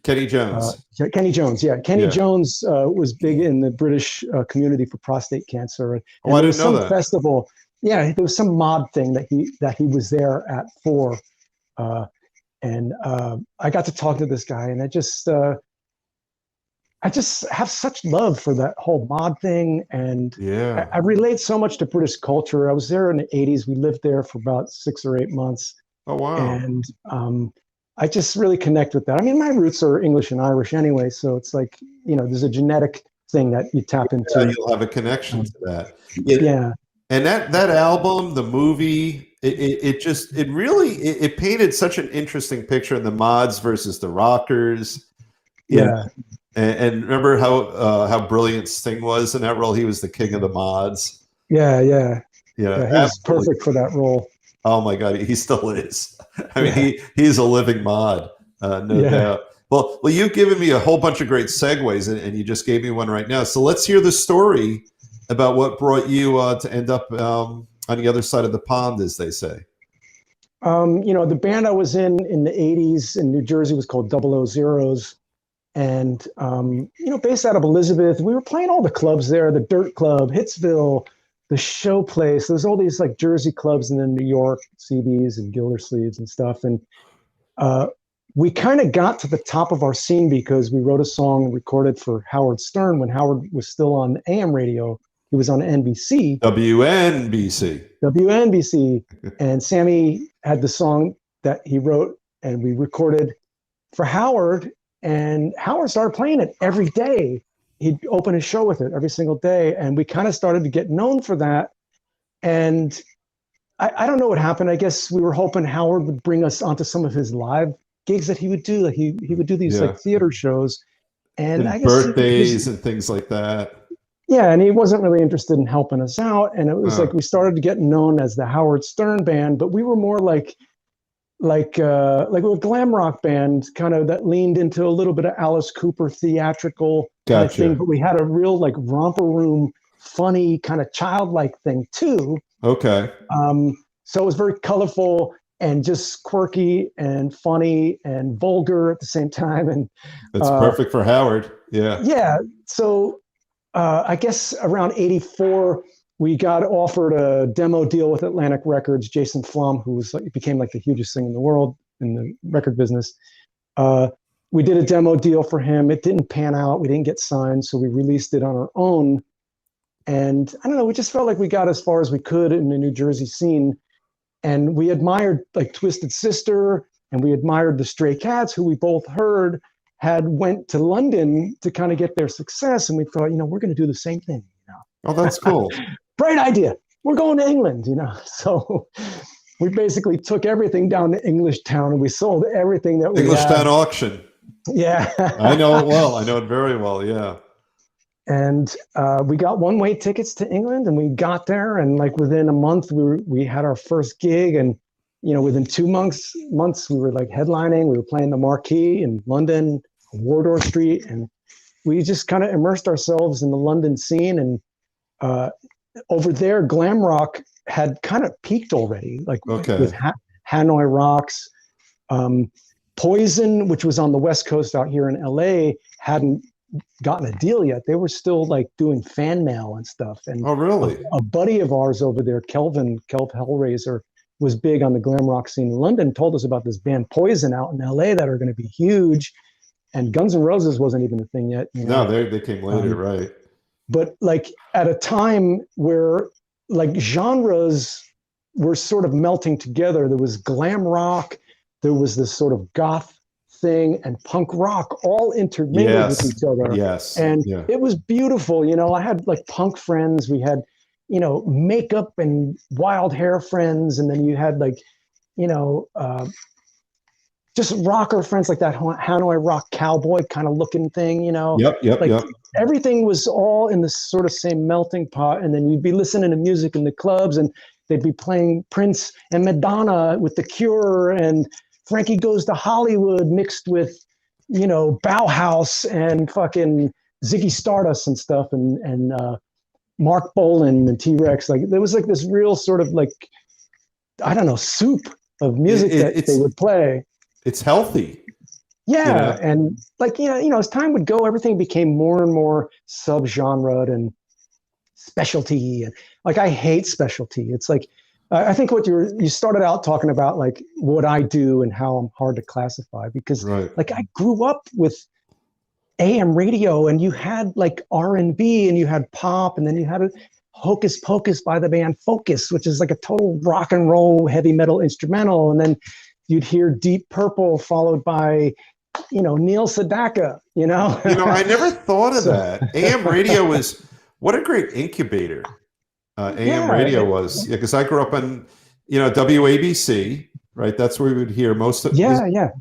Kenny Jones? Kenny Jones, Kenny Jones was big in the British community for prostate cancer. And I didn't know that. Festival, there was some mod thing that he was there at for, and I got to talk to this guy, and I just have such love for that whole mod thing. And I relate so much to British culture. I was there in the 80s. We lived there for about 6 or 8 months. Oh, wow. And I just really connect with that. I mean, my roots are English and Irish anyway. So it's like, there's a genetic thing that you tap into. Yeah, you'll have a connection to that. Yeah. And that album, the movie, it really painted such an interesting picture in the mods versus the rockers. Yeah. And remember how brilliant Sting was in that role? He was the king of the mods. Yeah. He was perfect for that role. Oh my God, he still is. I mean, he's a living mod, no doubt. Well, you've given me a whole bunch of great segues, and you just gave me one right now. So let's hear the story about what brought you to end up on the other side of the pond, as they say. The band I was in the 80s in New Jersey was called 000s. And, based out of Elizabeth, we were playing all the clubs there, the Dirt Club, Hitsville, the Show Place. There's all these like Jersey clubs, and then New York CBs and Gildersleeves and stuff. And we kind of got to the top of our scene because we wrote a song and recorded for Howard Stern when Howard was still on AM radio. He was on NBC. WNBC. And Sammy had the song that he wrote, and we recorded for Howard. And Howard started playing it every day. He'd open his show with it every single day. And we kind of started to get known for that. And I don't know what happened. I guess we were hoping Howard would bring us onto some of his live gigs that he would do. Like he would do these like theater shows. And I guess birthdays and things like that. Yeah, and he wasn't really interested in helping us out. And it was like we started to get known as the Howard Stern Band, but we were more like a glam rock band, kind of that leaned into a little bit of Alice Cooper theatrical kind of thing, but we had a real like romper room, funny kind of childlike thing too. Okay. So it was very colorful and just quirky and funny and vulgar at the same time. And that's perfect for Howard. Yeah. Yeah. So I guess around 84, we got offered a demo deal with Atlantic Records. Jason Flom, who became like the hugest thing in the world in the record business. We did a demo deal for him. It didn't pan out. We didn't get signed, so we released it on our own. And I don't know, we just felt like we got as far as we could in the New Jersey scene. And we admired like Twisted Sister, and we admired the Stray Cats, who we both heard had went to London to kind of get their success. And we thought, we're going to do the same thing. Oh, that's cool. Bright idea. We're going to England, So we basically took everything down to English Town, and we sold everything that we English had. Town auction. Yeah. I know it well. I know it very well. Yeah. And we got one-way tickets to England, and we got there, and like within a month, we had our first gig, and within 2 months we were like headlining. We were playing the Marquee in London, Wardour Street, and we just kind of immersed ourselves in the London scene. And over there, glam rock had kind of peaked already, like with Hanoi Rocks. Poison, which was on the West Coast out here in LA, hadn't gotten a deal yet. They were still like doing fan mail and stuff. And oh, really? A buddy of ours over there, Kelv Hellraiser, was big on the glam rock scene in London, told us about this band Poison out in LA that are going to be huge. And Guns N' Roses wasn't even a thing yet. No, they came later, right? But like at a time where like genres were sort of melting together, there was glam rock, there was this sort of goth thing, and punk rock all intermingled with each other. Yes. And it was beautiful. I had like punk friends. We had, makeup and wild hair friends. And then you had like, just rocker friends, like that Hanoi Rock cowboy kind of looking thing, Yep. Everything was all in this sort of same melting pot. And then you'd be listening to music in the clubs, and they'd be playing Prince and Madonna with The Cure, and Frankie Goes to Hollywood mixed with, Bauhaus and fucking Ziggy Stardust and stuff, and Mark Bolan and T-Rex. Like there was like this real sort of like, I don't know, soup of music that they would play. It's healthy. Yeah. And like, as time would go, everything became more and more subgenre and specialty. And like, I hate specialty. It's like, I think what you started out talking about, like what I do and how I'm hard to classify, because like I grew up with AM radio, and you had like R&B, and you had pop, and then you had a Hocus Pocus by the band Focus, which is like a total rock and roll heavy metal instrumental. And then you'd hear Deep Purple followed by, Neil Sedaka, I never thought of that. AM radio was, what a great incubator. AM radio was, because I grew up on, WABC, right? That's where we would hear most of.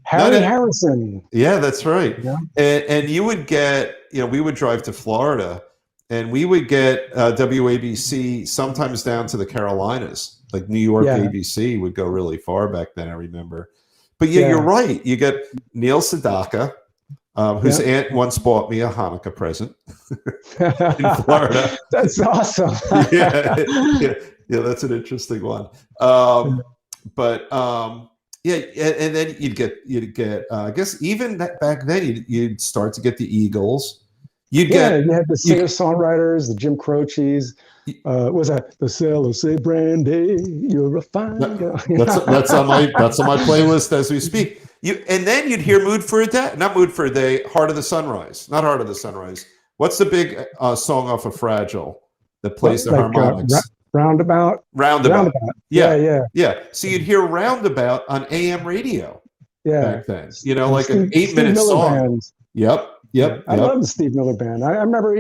Harry Harrison. Yeah, that's right. Yeah. And you would get, we would drive to Florida, and we would get WABC sometimes down to the Carolinas, like New York ABC would go really far back then, I remember. But you're right. You get Neil Sedaka, whose aunt once bought me a Hanukkah present in Florida. That's awesome. yeah, that's an interesting one. And then you'd get I guess even back then you'd start to get the Eagles. You had the singer-songwriters, the Jim Croces. Was that the Cello Say Brandy? You're a fine girl. That's on my playlist as we speak. And then you'd hear Mood for a Day, not Mood for a Day, Heart of the Sunrise, not Heart of the Sunrise. What's the big song off of Fragile that plays the harmonics? Roundabout. Yeah. So you'd hear Roundabout on AM radio back then. Like an 8-minute song. Band. Yep. I love the Steve Miller Band. I remember,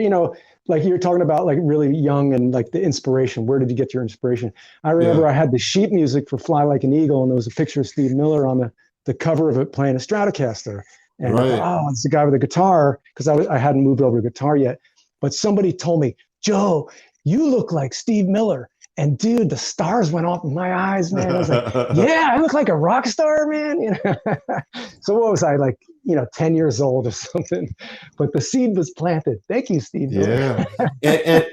like you were talking about, like really young and like the inspiration. Where did you get your inspiration? I remember I had the sheet music for Fly Like an Eagle, and there was a picture of Steve Miller on the cover of it playing a Stratocaster. And it's the guy with the guitar, because I hadn't moved over to guitar yet. But somebody told me, Joe, you look like Steve Miller. And dude, the stars went off in my eyes, man. I was like, yeah, I look like a rock star, man. So what was I, like, 10 years old or something? But the seed was planted. Thank you, Steve. Yeah. and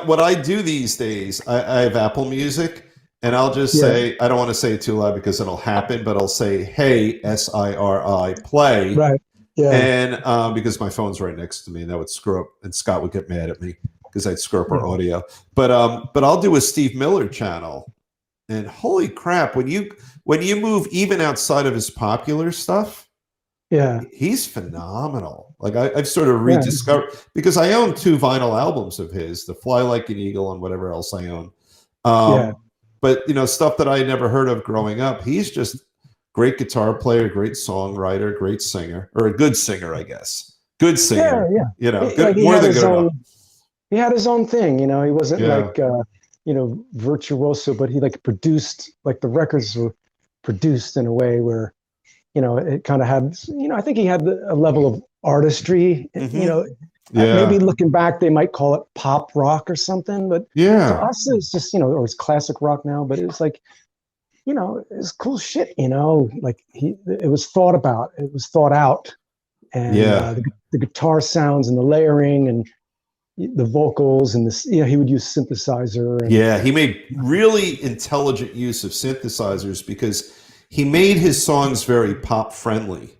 what I do these days, I have Apple Music, and I'll just say, I don't want to say it too loud because it'll happen, but I'll say, hey, SIRI, play. Right. Yeah. And because my phone's right next to me, and that would screw up, and Scott would get mad at me because I'd screw up our audio. But I'll do a Steve Miller channel, and holy crap, when you move even outside of his popular stuff, Yeah. He's phenomenal. Like I've sort of Yeah. rediscovered, because I own 2 vinyl albums of his, the Fly Like an Eagle and whatever else I own. Yeah. But stuff that I had never heard of growing up. He's just great guitar player, great songwriter, great singer, or a good singer, I guess. Good Yeah. singer. Yeah. Good, He more had than his good enough. own. He had his own thing. He wasn't Yeah. like virtuoso, but he like produced, like the records were produced in a way where it kind of had, I think he had a level of artistry. Mm-hmm. Yeah. Maybe looking back, they might call it pop rock or something, but to Yeah. us, it's just, or it's classic rock now, but it was like, it's cool shit, like it was thought about, it was thought out. And Yeah. the guitar sounds and the layering and the vocals and this, he would use synthesizer. And, Yeah, he made really intelligent use of synthesizers because he made his songs very pop friendly.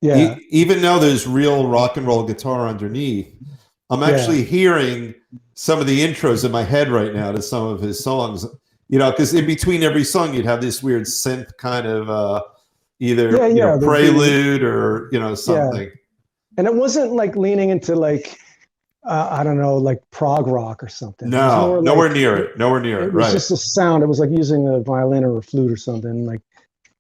yeah. Even though there's real rock and roll guitar underneath, I'm actually hearing some of the intros in my head right now to some of his songs. Because in between every song, you'd have this weird synth kind of either prelude or something. Yeah. And it wasn't like leaning into like I don't know, like prog rock or something. No, nowhere near it. Nowhere near it. It was just a sound. It was like using a violin or a flute or something, like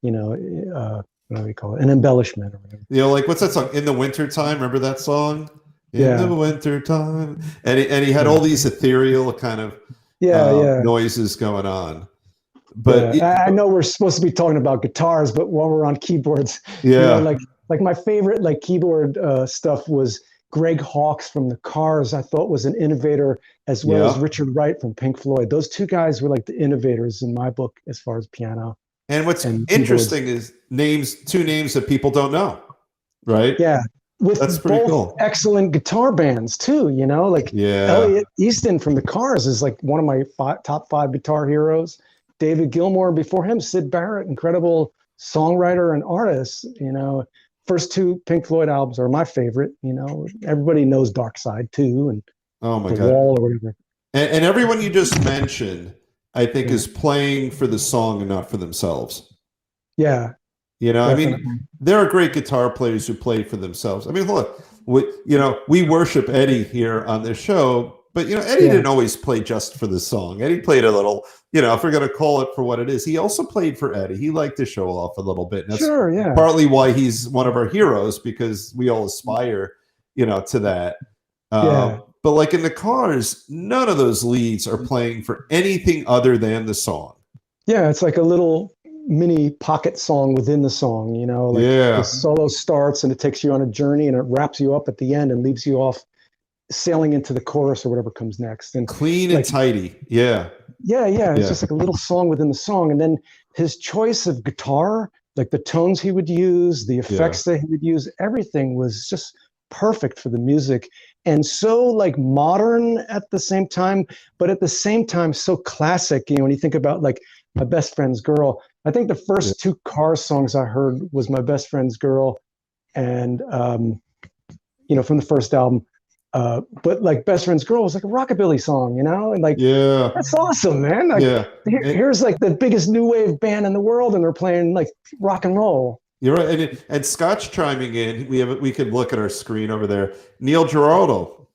what do we call it? An embellishment or whatever. Like what's that song? In the Wintertime. Remember that song? In the wintertime. And he had all these ethereal kind of noises going on. But I know we're supposed to be talking about guitars, but while we're on keyboards, like my favorite like keyboard stuff was Greg Hawkes from the Cars. I thought was an innovator, as well as Richard Wright from Pink Floyd. Those two guys were like the innovators in my book as far as piano. And what's interesting is two names that people don't know, right? Yeah. That's pretty cool. Excellent guitar bands too, like Elliot Easton from the Cars is like one of my top 5 guitar heroes. David Gilmour before him, Syd Barrett, incredible songwriter and artist. First 2 Pink Floyd albums are my favorite. Everybody knows Dark Side too, and oh my The God, Wall or whatever. And everyone you just mentioned, I think, is playing for the song and not for themselves. Yeah. I mean, there are great guitar players who play for themselves. I mean, look, we worship Eddie here on this show, but Eddie didn't always play just for the song. Eddie played a little, if we're going to call it for what it is, he also played for Eddie. He liked to show off a little bit. And that's partly why he's one of our heroes, because we all aspire, to that. But like in the Cars, none of those leads are playing for anything other than the song. Yeah, it's like a little mini pocket song within the song, the solo starts and it takes you on a journey and it wraps you up at the end and leaves you off sailing into the chorus or whatever comes next. And clean and tidy. Yeah. It's just like a little song within the song. And then his choice of guitar, like the tones he would use, the effects that he would use, everything was just perfect for the music. And so like modern at the same time, but at the same time so classic. When you think about like My Best Friend's Girl, I think the first 2 Cars songs I heard was My Best Friend's Girl and from the first album. But like Best Friend's Girl was like a rockabilly song, and like that's awesome, man. Like, here's like the biggest new wave band in the world, and they're playing like rock and roll. You're right, and Scott's chiming in. We could look at our screen over there. Neil Giraldo,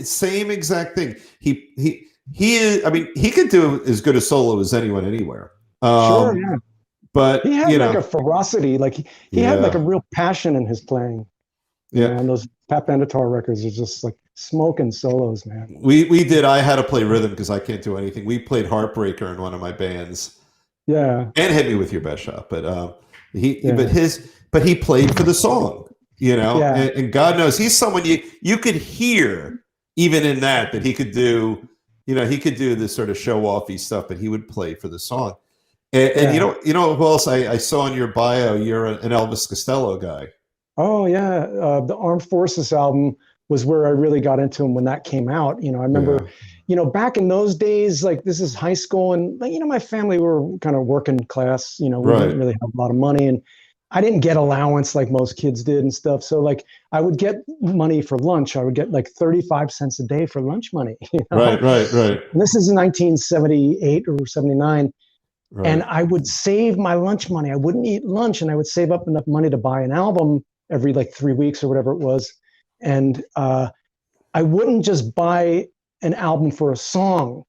same exact thing. He is. I mean, he could do as good a solo as anyone anywhere. But he had like a ferocity, like he had like a real passion in his playing. Yeah, and those Pat Benatar records are just like smoking solos, man. We did. I had to play rhythm because I can't do anything. We played Heartbreaker in one of my bands. Yeah, and Hit Me With Your Best Shot. But he played for the song, and God knows he's someone you could hear even in that he could do. He could do this sort of show-offy stuff, but he would play for the song. And you know who else I saw in your bio? You're an Elvis Costello guy. Oh yeah, the Armed Forces album was where I really got into him when that came out. I remember, back in those days, like this is high school, and my family were kind of working class. We didn't really have a lot of money, and I didn't get allowance like most kids did and stuff. So like I would get money for lunch. I would get like 35 cents a day for lunch money. Right. And this is 1978 or 79. And I would save my lunch money. I wouldn't eat lunch, and I would save up enough money to buy an album every like 3 weeks or whatever it was. And I wouldn't just buy an album for a song.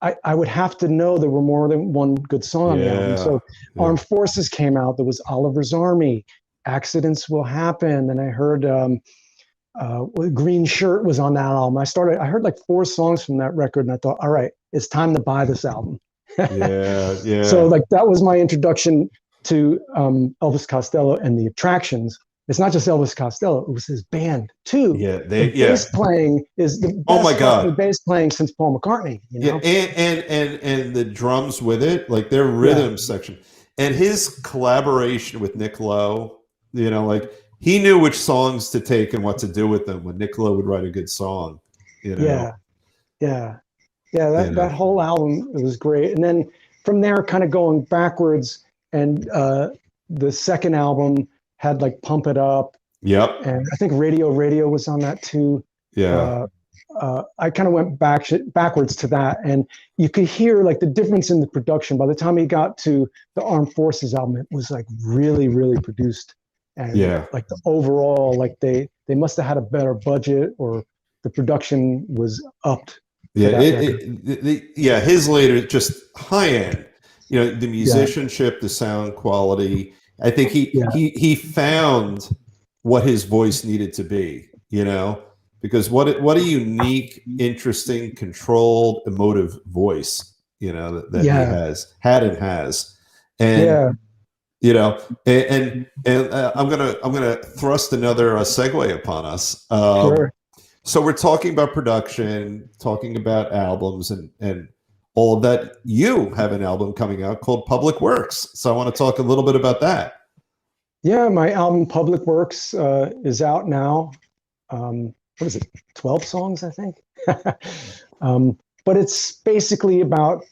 I would have to know there were more than one good song on the album. So Armed Forces came out. There was Oliver's Army. Accidents Will Happen. And I heard Green Shirt was on that album. I heard like 4 songs from that record, and I thought, all right, it's time to buy this album. So like that was my introduction to Elvis Costello and the Attractions. It's not just Elvis Costello; it was his band too. The bass playing is the best bass playing since Paul McCartney. You know? And the drums with it, like their rhythm section, and his collaboration with Nick Lowe. You know, like he knew which songs to take and what to do with them when Nick Lowe would write a good song. You know? That whole album, it was great. And then from there, kind of going backwards, and the second album had like Pump It Up. And I think Radio was on that too. I kind of went backwards to that, and you could hear like the difference in the production. By the time he got to the Armed Forces album, it was like really, really produced. And like the overall, like they must have had a better budget, or the production was upped. His later, just high end, you know, the musicianship, the sound quality. I think he found what his voice needed to be, you know, because what a unique, interesting, controlled, emotive voice, you know, that he has. And you know, and I'm gonna thrust another segue upon us. So we're talking about production, talking about albums, and all of that. You have an album coming out called Public Works. So I want to talk a little bit about that. Yeah, my album Public Works is out now. What is it? 12 songs, I think. But it's basically about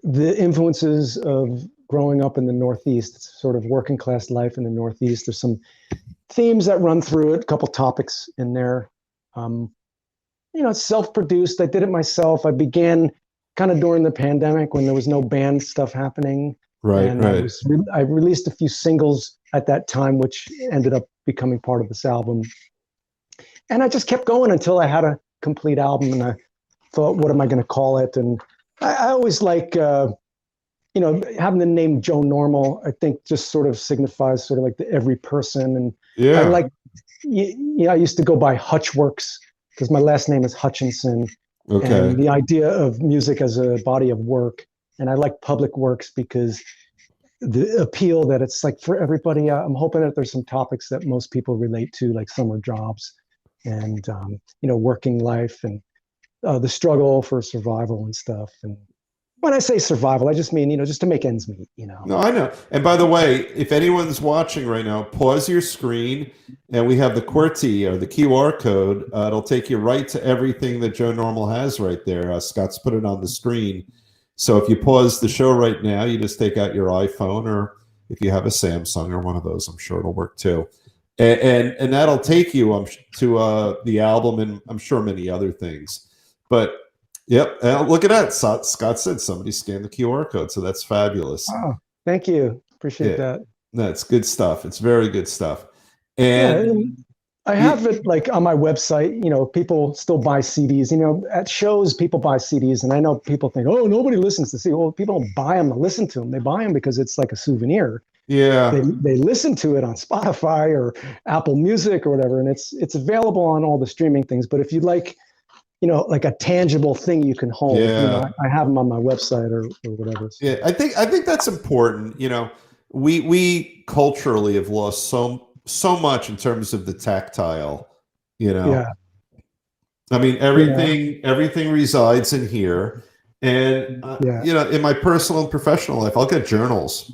the influences of growing up in the Northeast. It's sort of working class life in the Northeast. There's some themes that run through it, a couple topics in there. You know, it's self-produced. I did it myself. I began kind of during the pandemic when there was no band stuff happening. I released a few singles at that time, which ended up becoming part of this album. And I just kept going until I had a complete album, and I thought, what am I going to call it? And I always like, you know, having the name Joe Normal, I think just sort of signifies sort of like the every person. And I like, I used to go by Hutchworks, because my last name is Hutchinson. And the idea of music as a body of work. And I like Public Works because the appeal that it's like for everybody. I'm hoping that there's some topics that most people relate to, like summer jobs and, you know, working life and the struggle for survival and stuff. And when I say survival, I just mean, you know, just to make ends meet, you know. No, I know. And by the way, if anyone's watching right now, pause your screen, and we have the QWERTY, or the QR code. It'll take you right to everything that Joe Normal has right there. Scott's put it on the screen. So if you pause the show right now, you just take out your iPhone, or if you have a Samsung or one of those, I'm sure it'll work too. And that'll take you to the album, and I'm sure many other things. But yep. Look at that. Scott said somebody scanned the QR code. So that's fabulous. Oh, thank you. Appreciate that. That's good stuff. It's very good stuff. And I have it like on my website. You know, people still buy CDs. You know, at shows, people buy CDs. And I know people think, oh, nobody listens to CDs. Well, people don't buy them to listen to them. They buy them because it's like a souvenir. They listen to it on Spotify or Apple Music or whatever. And it's available on all the streaming things. But if you'd like, you know, like a tangible thing you can hold. You know, I have them on my website or whatever. So. Yeah, I think that's important. You know, we culturally have lost so much in terms of the tactile. You know, I mean, everything resides in here, and you know, in my personal and professional life, I'll get journals,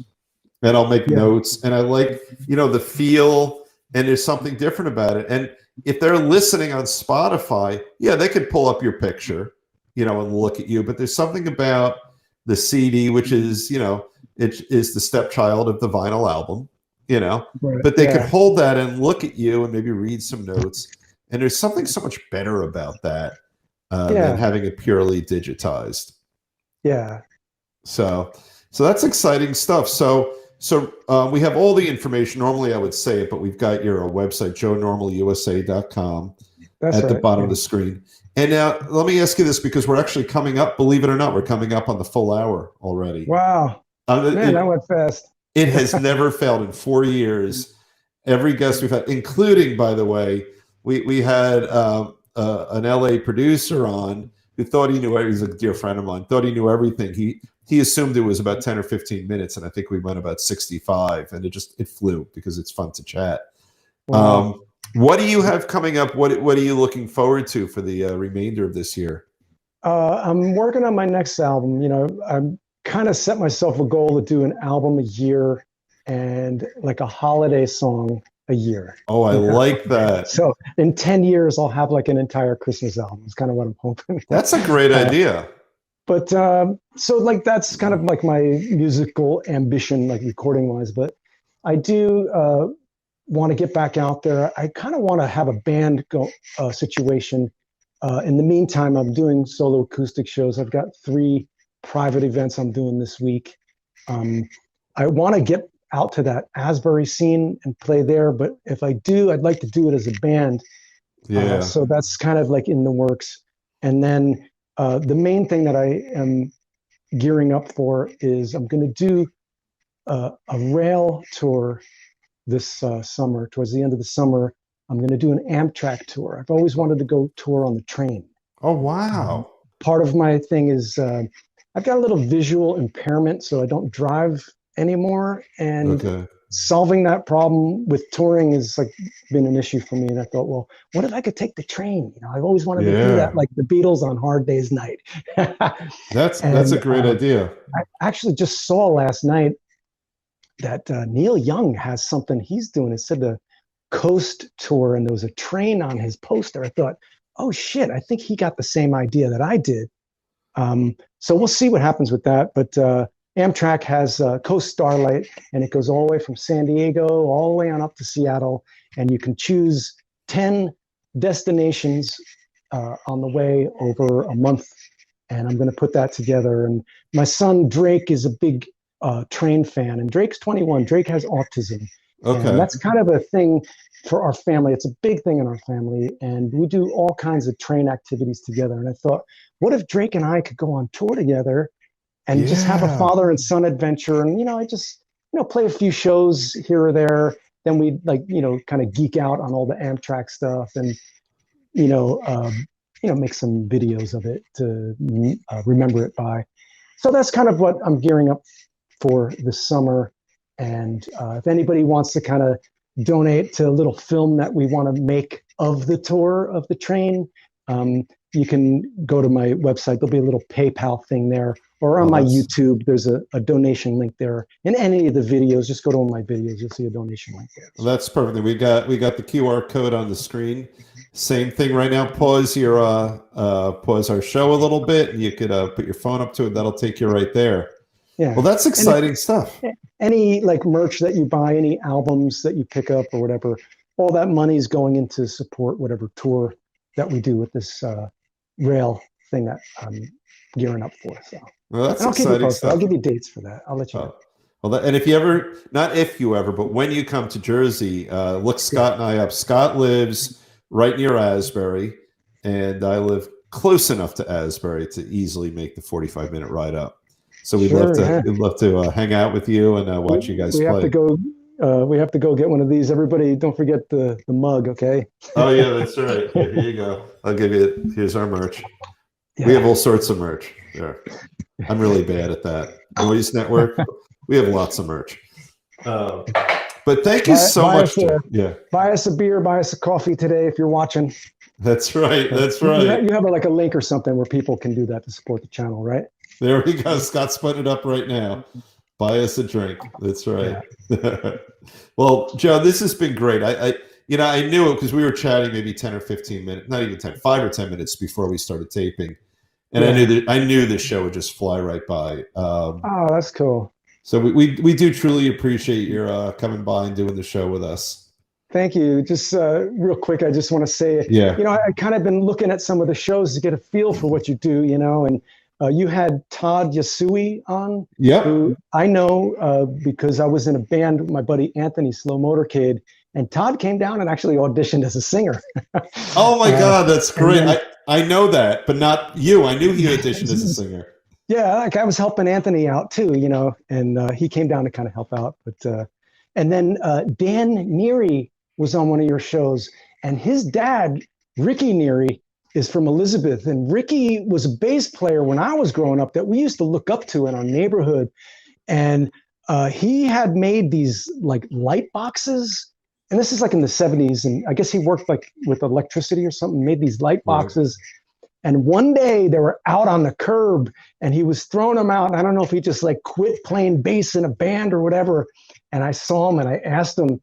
and I'll make notes, and I like, you know, the feel, and there's something different about it, and if they're listening on Spotify, they could pull up your picture, you know, and look at you. But there's something about the CD, which is, you know, it is the stepchild of the vinyl album, you know. But they could hold that and look at you and maybe read some notes. And there's something so much better about that than having it purely digitized. Yeah. So So that's exciting stuff. So we have all the information. Normally I would say it, but we've got your website, joenormalusa.com, That's at the right. bottom Yeah. of the screen. And now let me ask you this, because we're actually coming up, believe it or not, we're coming up on the full hour already. Wow. Man, that went fast. It has never failed in 4 years. Every guest we've had, including, by the way, we had an LA producer on who thought he knew. He's a dear friend of mine. Thought he knew everything. He assumed it was about 10 or 15 minutes, and I think we went about 65, and it flew because it's fun to chat. Wow. What do you have coming up? What are you looking forward to for the remainder of this year? I'm working on my next album. You know, I'm kind of set myself a goal to do an album a year and like a holiday song a year. Oh, I like that. So in 10 years, I'll have like an entire Christmas album. It's kind of what I'm hoping. That's a great idea. But so like that's kind of like my musical ambition, like recording wise. But I do want to get back out there. I kind of want to have a band situation. In the meantime, I'm doing solo acoustic shows. I've got 3 private events I'm doing this week. I want to get out to that Asbury scene and play there, but if I do, I'd like to do it as a band. Yeah. So that's kind of like in the works. And then the main thing that I am gearing up for is I'm going to do a rail tour this summer. Towards the end of the summer, I'm going to do an Amtrak tour. I've always wanted to go tour on the train. Oh, wow. Part of my thing is I've got a little visual impairment, so I don't drive anymore. And solving that problem with touring has like been an issue for me. And I thought, well, what if I could take the train? You know, I've always wanted to do that, like the Beatles on Hard Day's Night. That's a great idea. I actually just saw last night that Neil Young has something he's doing. It said the Coast Tour, and there was a train on his poster. I thought, oh shit, I think he got the same idea that I did. So we'll see what happens with that. But Amtrak has Coast Starlight, and it goes all the way from San Diego all the way on up to Seattle, and you can choose 10 destinations on the way over a month. And I'm going to put that together. And my son Drake is a big train fan, and Drake's 21. Drake has autism. Okay. And that's kind of a thing for our family. It's a big thing in our family, and we do all kinds of train activities together. And I thought, what if Drake and I could go on tour together and just have a father and son adventure? And, I just, play a few shows here or there. Then we kind of geek out on all the Amtrak stuff and, make some videos of it to remember it by. So that's kind of what I'm gearing up for this summer. And if anybody wants to kind of donate to a little film that we want to make of the tour of the train, you can go to my website. There'll be a little PayPal thing there, or on my YouTube, there's a donation link there. In any of the videos, just go to one of my videos. You'll see a donation link there. Well, that's perfect. We got the QR code on the screen. Same thing right now. Pause our show a little bit, and you could put your phone up to it. That'll take you right there. Yeah. Well, that's exciting stuff. Any like merch that you buy, any albums that you pick up or whatever, all that money is going into support whatever tour that we do with this rail thing that I'm gearing up for. So well, that's exciting stuff. I'll give you dates for that. I'll let you know. Well, and if you ever, not if you ever, but when you come to Jersey, look Scott and I up. Scott lives right near Asbury, and I live close enough to Asbury to easily make the 45-minute ride up. So we'd love to hang out with you and watch you guys play. We have to go get one of these. Everybody, don't forget the mug, okay? Oh yeah, that's right. Here you go. I'll give you it. Here's our merch. Yeah. We have all sorts of merch. There. I'm really bad at that. Noise Network. We have lots of merch. But thank you so much. Buy us a beer, buy us a coffee today if you're watching. That's right. That's right. You have like a link or something where people can do that to support the channel, right? There we go. Scott's putting it up right now. Buy us a drink. That's right. Yeah. Well, Joe, this has been great. I knew it because we were chatting maybe 10 or 15 minutes, not even 10, 5 or 10 minutes before we started taping. And I knew the show would just fly right by. Oh, that's cool. So we do truly appreciate your coming by and doing the show with us. Thank you. Just real quick, I just want to say, I kind of been looking at some of the shows to get a feel for what you do, and You had Todd Yasui on, Yep. who I know because I was in a band with my buddy Anthony Slow Motorcade, and Todd came down and actually auditioned as a singer. Oh my God, that's great. Then, I know that, but not you. I knew he auditioned as a singer. yeah, like I was helping Anthony out too, you know, and he came down to kind of help out. But and then Dan Neary was on one of your shows, and his dad, Ricky Neary, is from Elizabeth, and Ricky was a bass player when I was growing up that we used to look up to in our neighborhood, and he had made these like light boxes, and this is like in the 70s, and I guess he worked like with electricity or something, made these light boxes. And one day they were out on the curb and he was throwing them out. And I don't know if he just like quit playing bass in a band or whatever. And I saw him and I asked him,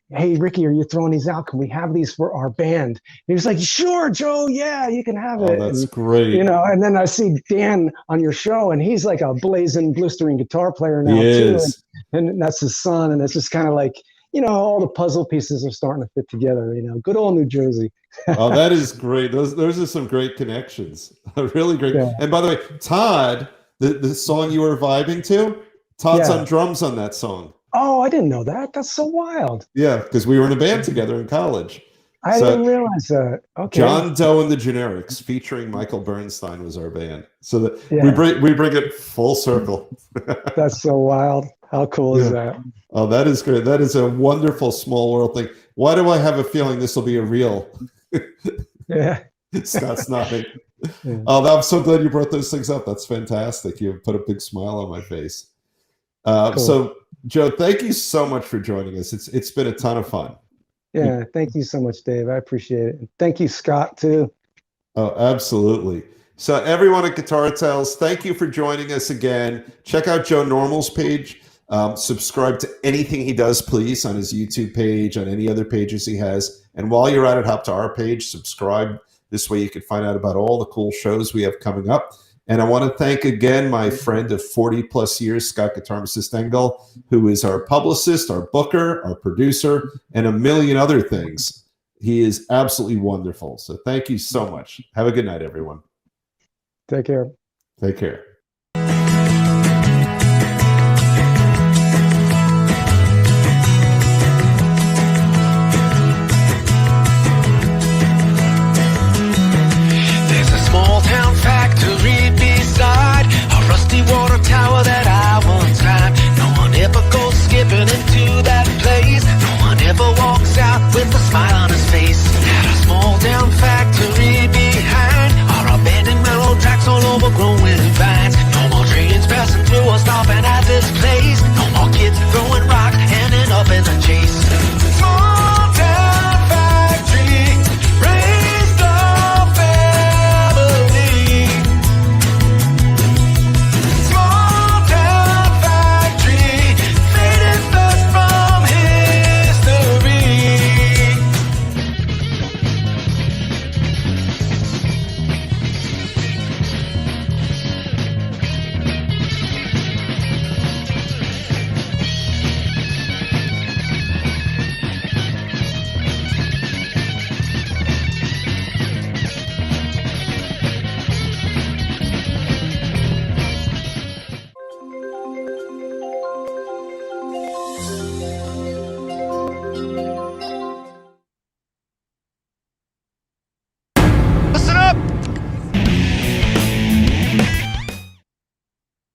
"Hey, Ricky, are you throwing these out? Can we have these for our band?" And he was like, "Sure, Joe. Yeah, you can have it." Oh, that's and, great. You know, and then I see Dan on your show and he's like a blazing, blistering guitar player now He too. is. And that's his son. And it's just kind of like, you know, all the puzzle pieces are starting to fit together, you know, good old New Jersey. Oh, that is great. Those are some great connections. Really great. Yeah. And by the way, Todd, the song you were vibing to, Todd's Yeah. on drums on that song. Oh, I didn't know that. That's so wild. Yeah, because we were in a band together in college. I didn't realize that. Okay. John Doe and the Generics, featuring Michael Bernstein, was our band. So that Yeah. we bring it full circle. That's so wild. How cool is that? Oh, that is great. That is a wonderful small world thing. Why do I have a feeling this will be a real? Yeah. Scott's nodding. Yeah. Oh, I'm so glad you brought those things up. That's fantastic. You put a big smile on my face. Cool. So, Joe, thank you so much for joining us. It's been a ton of fun. Yeah. Thank you so much, Dave. I appreciate it. And thank you, Scott, too. Oh, absolutely. So, everyone at Guitar Tales, thank you for joining us again. Check out Joe Normal's page. Subscribe to anything he does, please, on his YouTube page, on any other pages he has. And while you're at it, hop to our page, subscribe. This way you can find out about all the cool shows we have coming up. And I want to thank again my friend of 40 plus years, Scott Guitarmist Engel, who is our publicist, our booker, our producer, and a million other things. He is absolutely wonderful. So thank you so much. Have a good night, everyone. Take care. Take care.